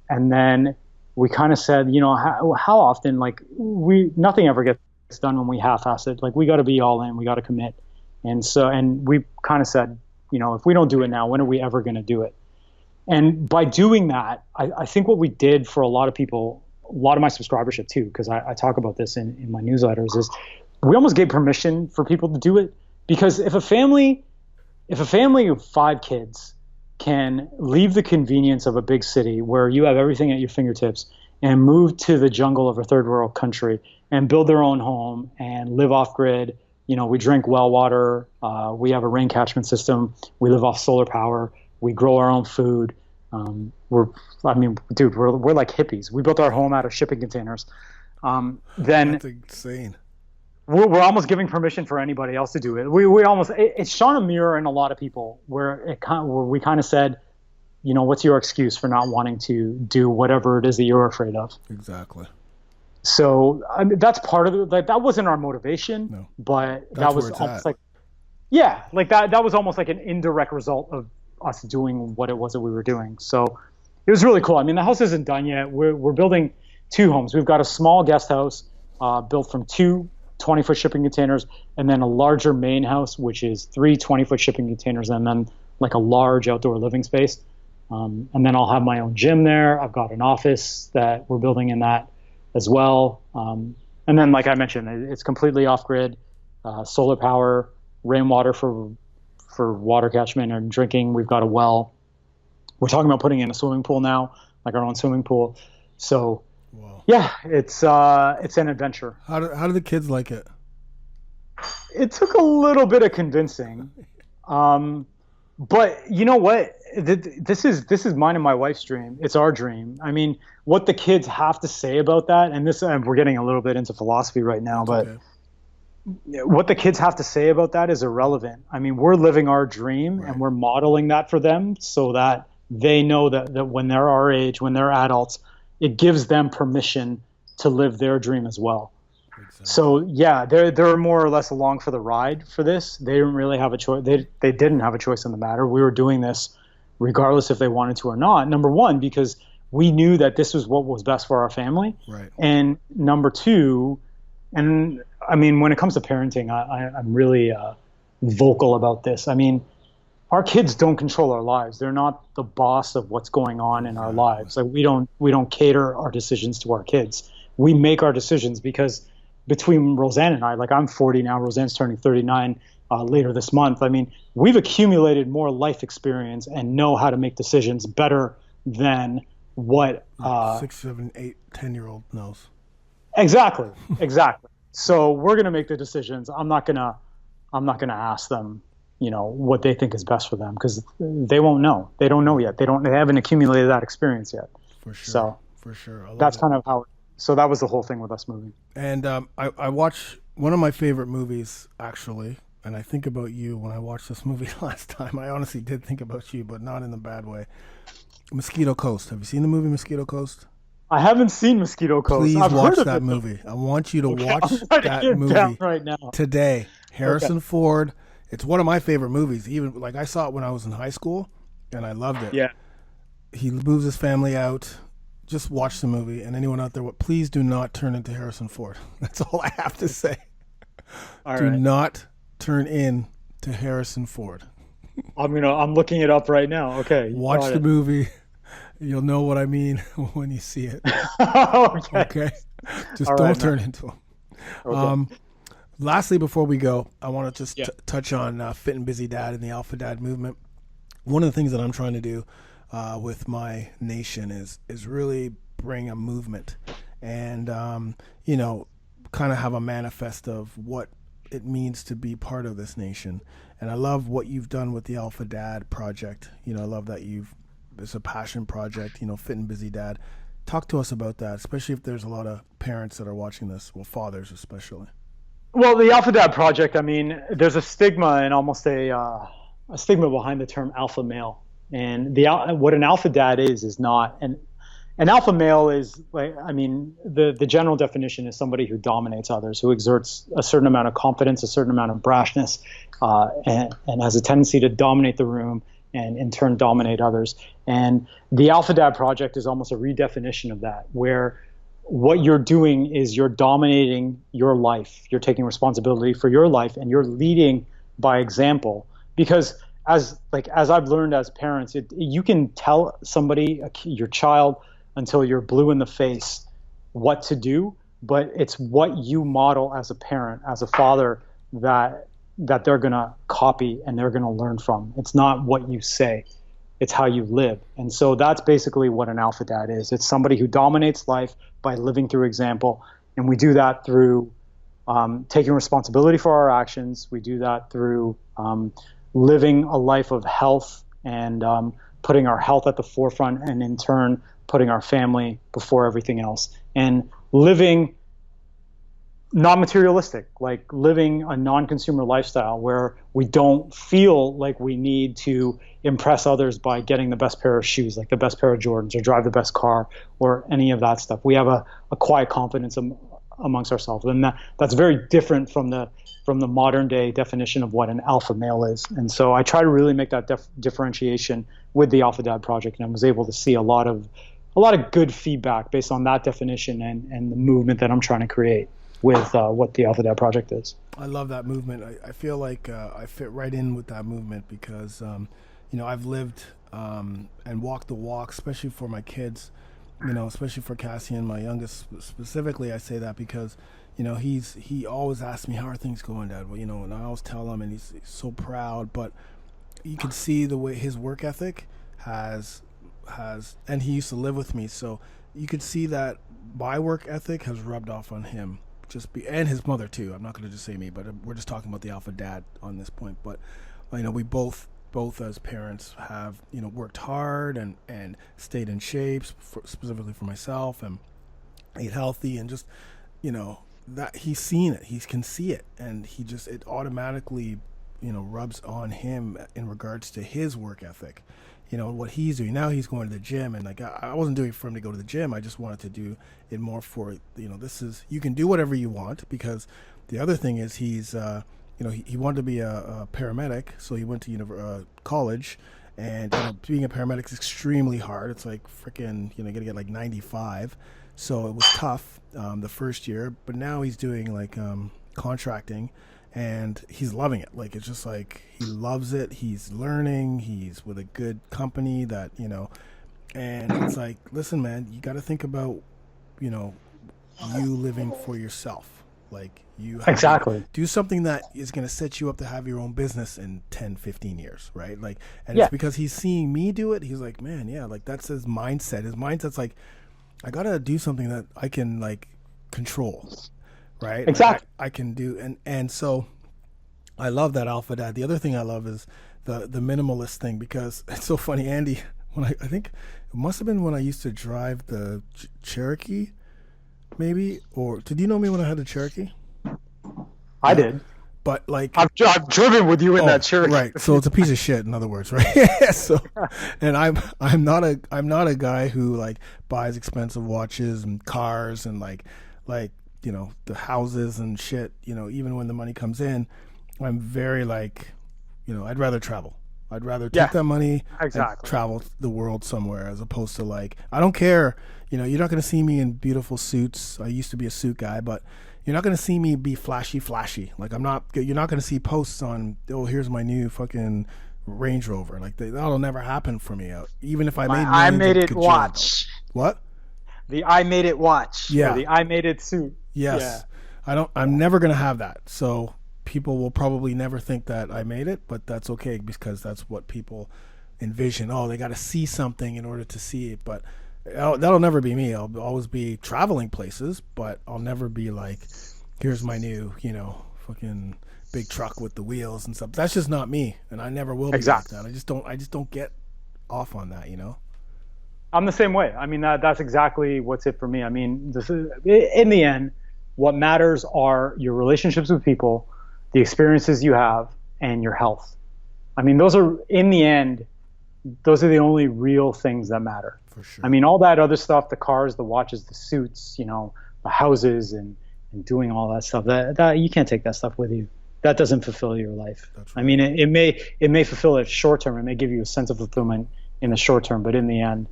And then we kind of said, how often, like, nothing ever gets done when we half-ass it. Like, we got to be all in, we got to commit. And we kind of said, if we don't do it now, when are we ever going to do it? And by doing that, I think what we did for a lot of people, a lot of my subscribership too, because I talk about this in my newsletters, is we almost gave permission for people to do it. Because if a family of 5 kids can leave the convenience of a big city where you have everything at your fingertips and move to the jungle of a third world country and build their own home and live off grid, we drink well water, we have a rain catchment system, we live off solar power, we grow our own food. We're like hippies. We built our home out of shipping containers. Then that's insane. We're almost giving permission for anybody else to do it. We almost, it's shone a mirror in a lot of people where we kind of said, what's your excuse for not wanting to do whatever it is that you're afraid of? Exactly. So that's part of it. Like, that wasn't our motivation, but that was almost like, that was almost like an indirect result of us doing what it was that we were doing. So it was really cool. I mean, the house isn't done yet. We're building 2 homes. We've got a small guest house built from 2 20-foot shipping containers, and then a larger main house, which is 3 20-foot shipping containers, and then like a large outdoor living space. And then I'll have my own gym there. I've got an office that we're building in that as well. And then, like I mentioned, it's completely off-grid, solar power, rainwater for water catchment and drinking. We've got a well. We're talking about putting in a swimming pool now, like our own swimming pool. So yeah, it's an adventure. How do the kids like it? It took a little bit of convincing, but you know what? This is mine and my wife's dream. It's our dream. I mean, what the kids have to say about that, and we're getting a little bit into philosophy right now, but what the kids have to say about that is irrelevant. I mean, we're living our dream, and we're modeling that for them so that they know that when they're our age, when they're adults, it gives them permission to live their dream as well. Exactly. So yeah, they're more or less along for the ride for this. They didn't really have a choice. They didn't have a choice in the matter. We were doing this regardless if they wanted to or not. Number one, because we knew that this was what was best for our family. Right. And number two, and I mean, when it comes to parenting, I'm really vocal about this. I mean, our kids don't control our lives. They're not the boss of what's going on in our lives. Like, we don't cater our decisions to our kids. We make our decisions because between Roseanne and I, like, I'm 40 now, Roseanne's turning 39 later this month. I mean, we've accumulated more life experience and know how to make decisions better than what 6, 7, 8, 10-year-old knows. Exactly. So we're gonna make the decisions. I'm not gonna ask them, what they think is best for them, because they won't know. They don't know yet. They haven't accumulated that experience yet. For sure. So for sure. That's kind of how. So that was the whole thing with us moving. And I watched one of my favorite movies, actually, and I think about you when I watched this movie last time. I honestly did think about you, but not in the bad way. Mosquito Coast. Have you seen the movie Mosquito Coast? I haven't seen Mosquito Coast. Please watch that movie. I want you to watch that movie right now. Today. Harrison Ford. It's one of my favorite movies. Even like I saw it when I was in high school, and I loved it. Yeah. He moves his family out. Just watch the movie. And anyone out there, please do not turn into Harrison Ford. That's all I have to say. Do not turn in to Harrison Ford. I'm looking it up right now. Okay. Watch the movie. You'll know what I mean when you see it. Okay. Just don't turn into him. Okay. Lastly, before we go, I want to just touch on Fit and Busy Dad and the Alpha Dad movement. One of the things that I'm trying to do with my nation is really bring a movement and, kind of have a manifest of what it means to be part of this nation. And I love what you've done with the Alpha Dad project. I love that it's a passion project, Fit and Busy Dad. Talk to us about that, especially if there's a lot of parents that are watching this, well, fathers especially. Well, the Alpha Dad Project, I mean, there's a stigma and almost a stigma behind the term alpha male. And what an alpha dad is not an alpha male is like, I mean, the general definition is somebody who dominates others, who exerts a certain amount of confidence, a certain amount of brashness, and has a tendency to dominate the room and in turn dominate others. And the Alpha Dad Project is almost a redefinition of that, where what you're doing is you're dominating your life. You're taking responsibility for your life and you're leading by example. Because as I've learned as parents, you can tell somebody, your child, until you're blue in the face what to do, but it's what you model as a parent, as a father, that they're going to copy and they're going to learn from. It's not what you say, it's how you live. And so that's basically what an alpha dad is. It's somebody who dominates life by living through example. And we do that through taking responsibility for our actions. We do that through living a life of health and putting our health at the forefront, and in turn putting our family before everything else, and living non-materialistic, like living a non-consumer lifestyle where we don't feel like we need to impress others by getting the best pair of shoes, like the best pair of Jordans, or drive the best car, or any of that stuff. We have a quiet confidence amongst ourselves, and that's very different from the modern day definition of what an alpha male is. And so I try to really make that differentiation with the Alpha Dad Project, and I was able to see a lot of good feedback based on that definition and the movement that I'm trying to create with what the Alpha Dad Project is. I love that movement. I feel like I fit right in with that movement because, I've lived and walked the walk, especially for my kids, especially for Cassian, my youngest specifically. I say that because, he always asks me, how are things going, Dad? Well, and I always tell him, and he's so proud, but you can see the way his work ethic has, and he used to live with me. So you could see that my work ethic has rubbed off on him. And his mother too. I'm not going to just say me, but we're just talking about the alpha dad on this point. But we both as parents have worked hard and stayed in shape, specifically for myself, and ate healthy, and just that he's seen it, he can see it, and it automatically rubs on him in regards to his work ethic. What he's doing now, he's going to the gym, and I wasn't doing it for him to go to the gym. I just wanted to do it more for, this is, you can do whatever you want, because the other thing is he's, he wanted to be a paramedic. So he went to college, and being a paramedic is extremely hard. It's like freaking, you got to get like 95. So it was tough the first year, but now he's doing contracting, and he's loving it. It's just he loves it. He's learning. He's with a good company that, and it's listen, man, you got to think about, you living for yourself. You have exactly to do something that is going to set you up to have your own business in 10, 15 years. Right. And yeah. It's because he's seeing me do it. He's like, man, yeah, that's his mindset. His mindset's I got to do something that I can control. Right. Exactly. I can do. And so I love that alpha dad. The other thing I love is the minimalist thing, because it's so funny, Andy, when I think it must have been when I used to drive the Cherokee, maybe, or did you know me when I had the Cherokee? I did. But I've driven with you in that Cherokee. Right. So it's a piece of shit, in other words, right? So, and I'm not a guy who buys expensive watches and cars and the houses and shit, even when the money comes in. I'm very I'd rather travel. I'd rather take that money and travel the world somewhere, as opposed to I don't care. You're not going to see me in beautiful suits. I used to be a suit guy, but you're not going to see me be flashy. You're not going to see posts on, oh, here's my new fucking Range Rover. That'll never happen for me. Even if I made I made it watch. What? The I made it watch. Yeah. Or the I made it suit. Yes. Yeah. I'm never going to have that. So people will probably never think that I made it, but that's okay, because that's what people envision. Oh, they got to see something in order to see it. But that'll never be me. I'll always be traveling places, but I'll never be here's my new, fucking big truck with the wheels and stuff. That's just not me, and I never will be like that. I just don't get off on that, I'm the same way. I mean, that's exactly what's it for me. I mean, in the end, What matters are your relationships with people, the experiences you have, and your health. I mean, those are, in the end, those are the only real things that matter. For sure. I mean, all that other stuff, the cars, the watches, the suits, you know, the houses, and doing all that stuff, that you can't take that stuff with you. That doesn't fulfill your life. That's right. I mean, it may fulfill it short term. It may give you a sense of fulfillment in the short term, but in the end,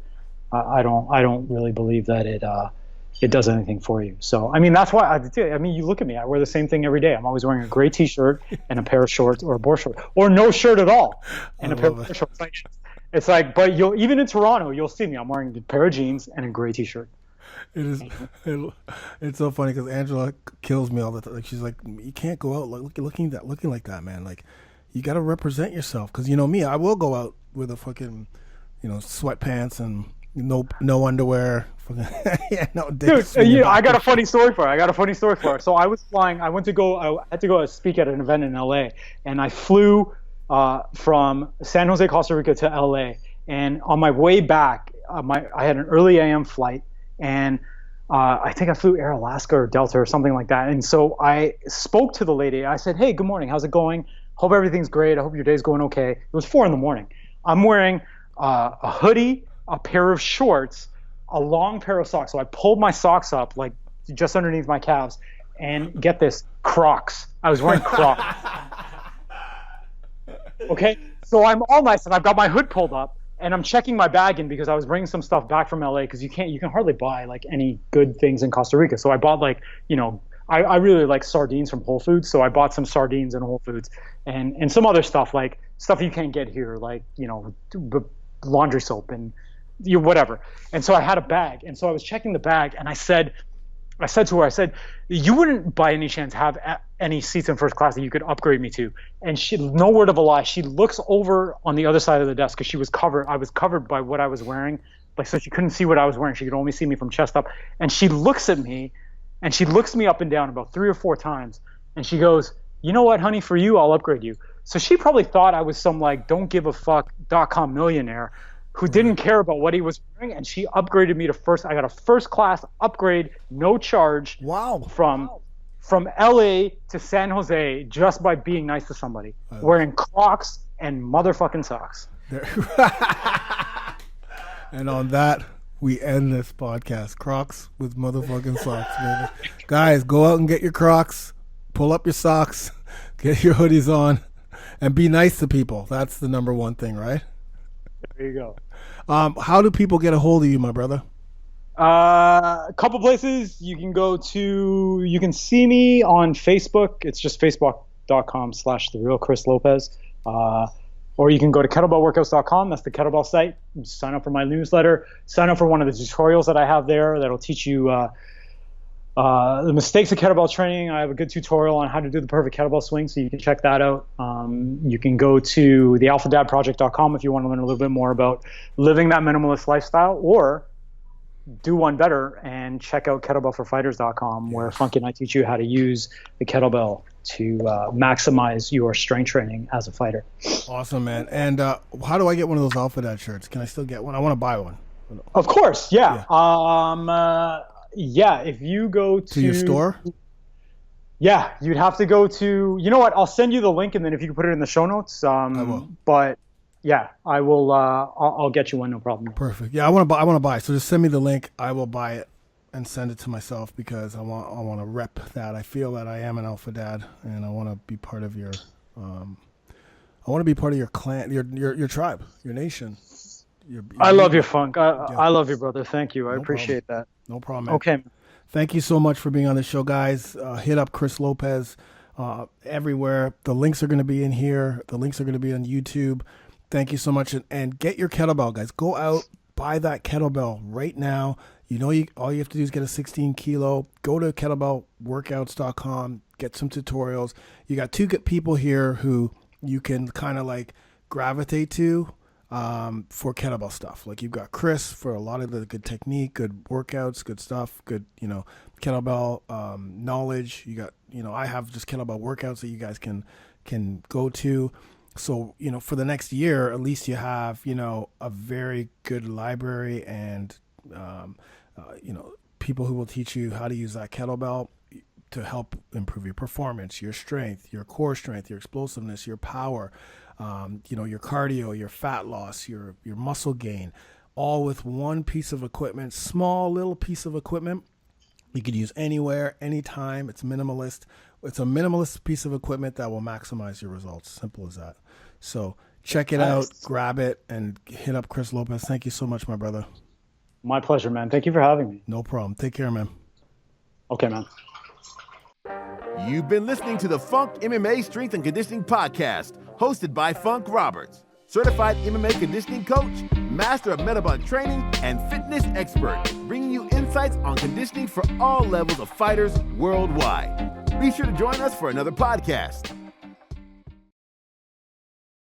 I don't really believe that it does anything for you. So, I mean, that's why I mean, you look at me, I wear the same thing every day. I'm always wearing a gray t-shirt and a pair of shorts, or a board short, or no shirt at all, and a pair of shorts. It's like, but even in Toronto, you'll see me. I'm wearing a pair of jeans and a gray t-shirt. It's so funny because Angela kills me all the time. Like, she's like, you can't go out looking like that, man. Like, you got to represent yourself. Because, you know me, I will go out with a fucking, you know, sweatpants and no underwear. Yeah, no. Dude, I got a funny story for her. So I was flying. I had to go speak at an event in LA, and I flew from San Jose, Costa Rica to LA. And on my way back, I had an early AM flight, and I think I flew Air Alaska or Delta or something like that. And so I spoke to the lady. I said, "Hey, good morning. How's it going? Hope everything's great. I hope your day's going okay." It was 4 a.m. I'm wearing a hoodie, a pair of shorts, a long pair of socks. So I pulled my socks up like just underneath my calves, and get this, Crocs. I was wearing Crocs. Okay, so I'm all nice, and I've got my hood pulled up, and I'm checking my bag in because I was bringing some stuff back from LA, because you can hardly buy like any good things in Costa Rica. So I bought, like, you know, I really like sardines from Whole Foods, so I bought some sardines in Whole Foods, and some other stuff, like stuff you can't get here, like, you know, laundry soap and whatever. And so I had a bag, and so I was checking the bag, and I said to her, "You wouldn't by any chance have any seats in first class that you could upgrade me to?" And she, no word of a lie, she looks over on the other side of the desk, because I was covered by what I was wearing, like, so she couldn't see what I was wearing. She could only see me from chest up. And she looks at me, and she looks me up and down about 3 or 4 times, and she goes, "You know what, honey, for you, I'll upgrade you." So she probably thought I was some, like, don't give a fuck.com millionaire who didn't care about what he was wearing, and she upgraded me to first. I got a first class upgrade, no charge. Wow. From LA to San Jose, just by being nice to somebody, wearing Crocs and motherfucking socks. And on that, we end this podcast. Crocs with motherfucking socks, baby. Guys, go out and get your Crocs, pull up your socks, get your hoodies on, and be nice to people. That's the number one thing, right? There you go. How do people get a hold of you, my brother? A couple places. You can see me on Facebook. It's just facebook.com/therealchrislopez. Or you can go to kettlebellworkouts.com. That's the kettlebell site. Sign up for my newsletter. Sign up for one of the tutorials that I have there that'll teach you the mistakes of kettlebell training. I have a good tutorial on how to do the perfect kettlebell swing, so you can check that out. You can go to thealphadadproject.com if you want to learn a little bit more about living that minimalist lifestyle, or do one better and check out kettlebellforfighters.com, where Funky and I teach you how to use the kettlebell to maximize your strength training as a fighter. Awesome, man. And how do I get one of those Alpha Dad shirts? Can I still get one? I want to buy one. Of course, yeah. Yeah, if you go to your store? Yeah, you'd have to go to, you know what, I'll send you the link, and then if you can put it in the show notes. I will. But yeah, I will. I'll get you one, no problem. Perfect. Yeah, I want to buy. So just send me the link. I will buy it and send it to myself, because I want to rep that. I feel that I am an Alpha Dad, and I want to be part of your I want to be part of your clan, your tribe, your nation. I love your Funk. I love you, brother. Thank you. I appreciate that. No problem, man. Okay. Thank you so much for being on the show, guys. Hit up Chris Lopez everywhere. The links are going to be in here. The links are going to be on YouTube. Thank you so much. And get your kettlebell, guys. Go out, buy that kettlebell right now. You know, all you have to do is get a 16 kilo. Go to kettlebellworkouts.com. Get some tutorials. You got two good people here who you can kind of like gravitate to for kettlebell stuff. Like, you've got Chris for a lot of the good technique, good workouts, good stuff, good, kettlebell knowledge. You got, I have just kettlebell workouts that you guys can go to. So, for the next year, at least you have, a very good library and, people who will teach you how to use that kettlebell. to help improve your performance, your strength, your core strength, your explosiveness, your power, your cardio, your fat loss, your muscle gain, all with one piece of equipment, small little piece of equipment. You could use anywhere, anytime. It's minimalist. It's a minimalist piece of equipment that will maximize your results. Simple as that. So check it out, grab it, and hit up Chris Lopez. Thank you so much, my brother. My pleasure, man. Thank you for having me. No problem. Take care, man. Okay, man. You've been listening to the FunkMMA Strength and Conditioning Podcast, hosted by Funk Roberts, certified MMA conditioning coach, master of metabolic training, and fitness expert, bringing you insights on conditioning for all levels of fighters worldwide. Be sure to join us for another podcast.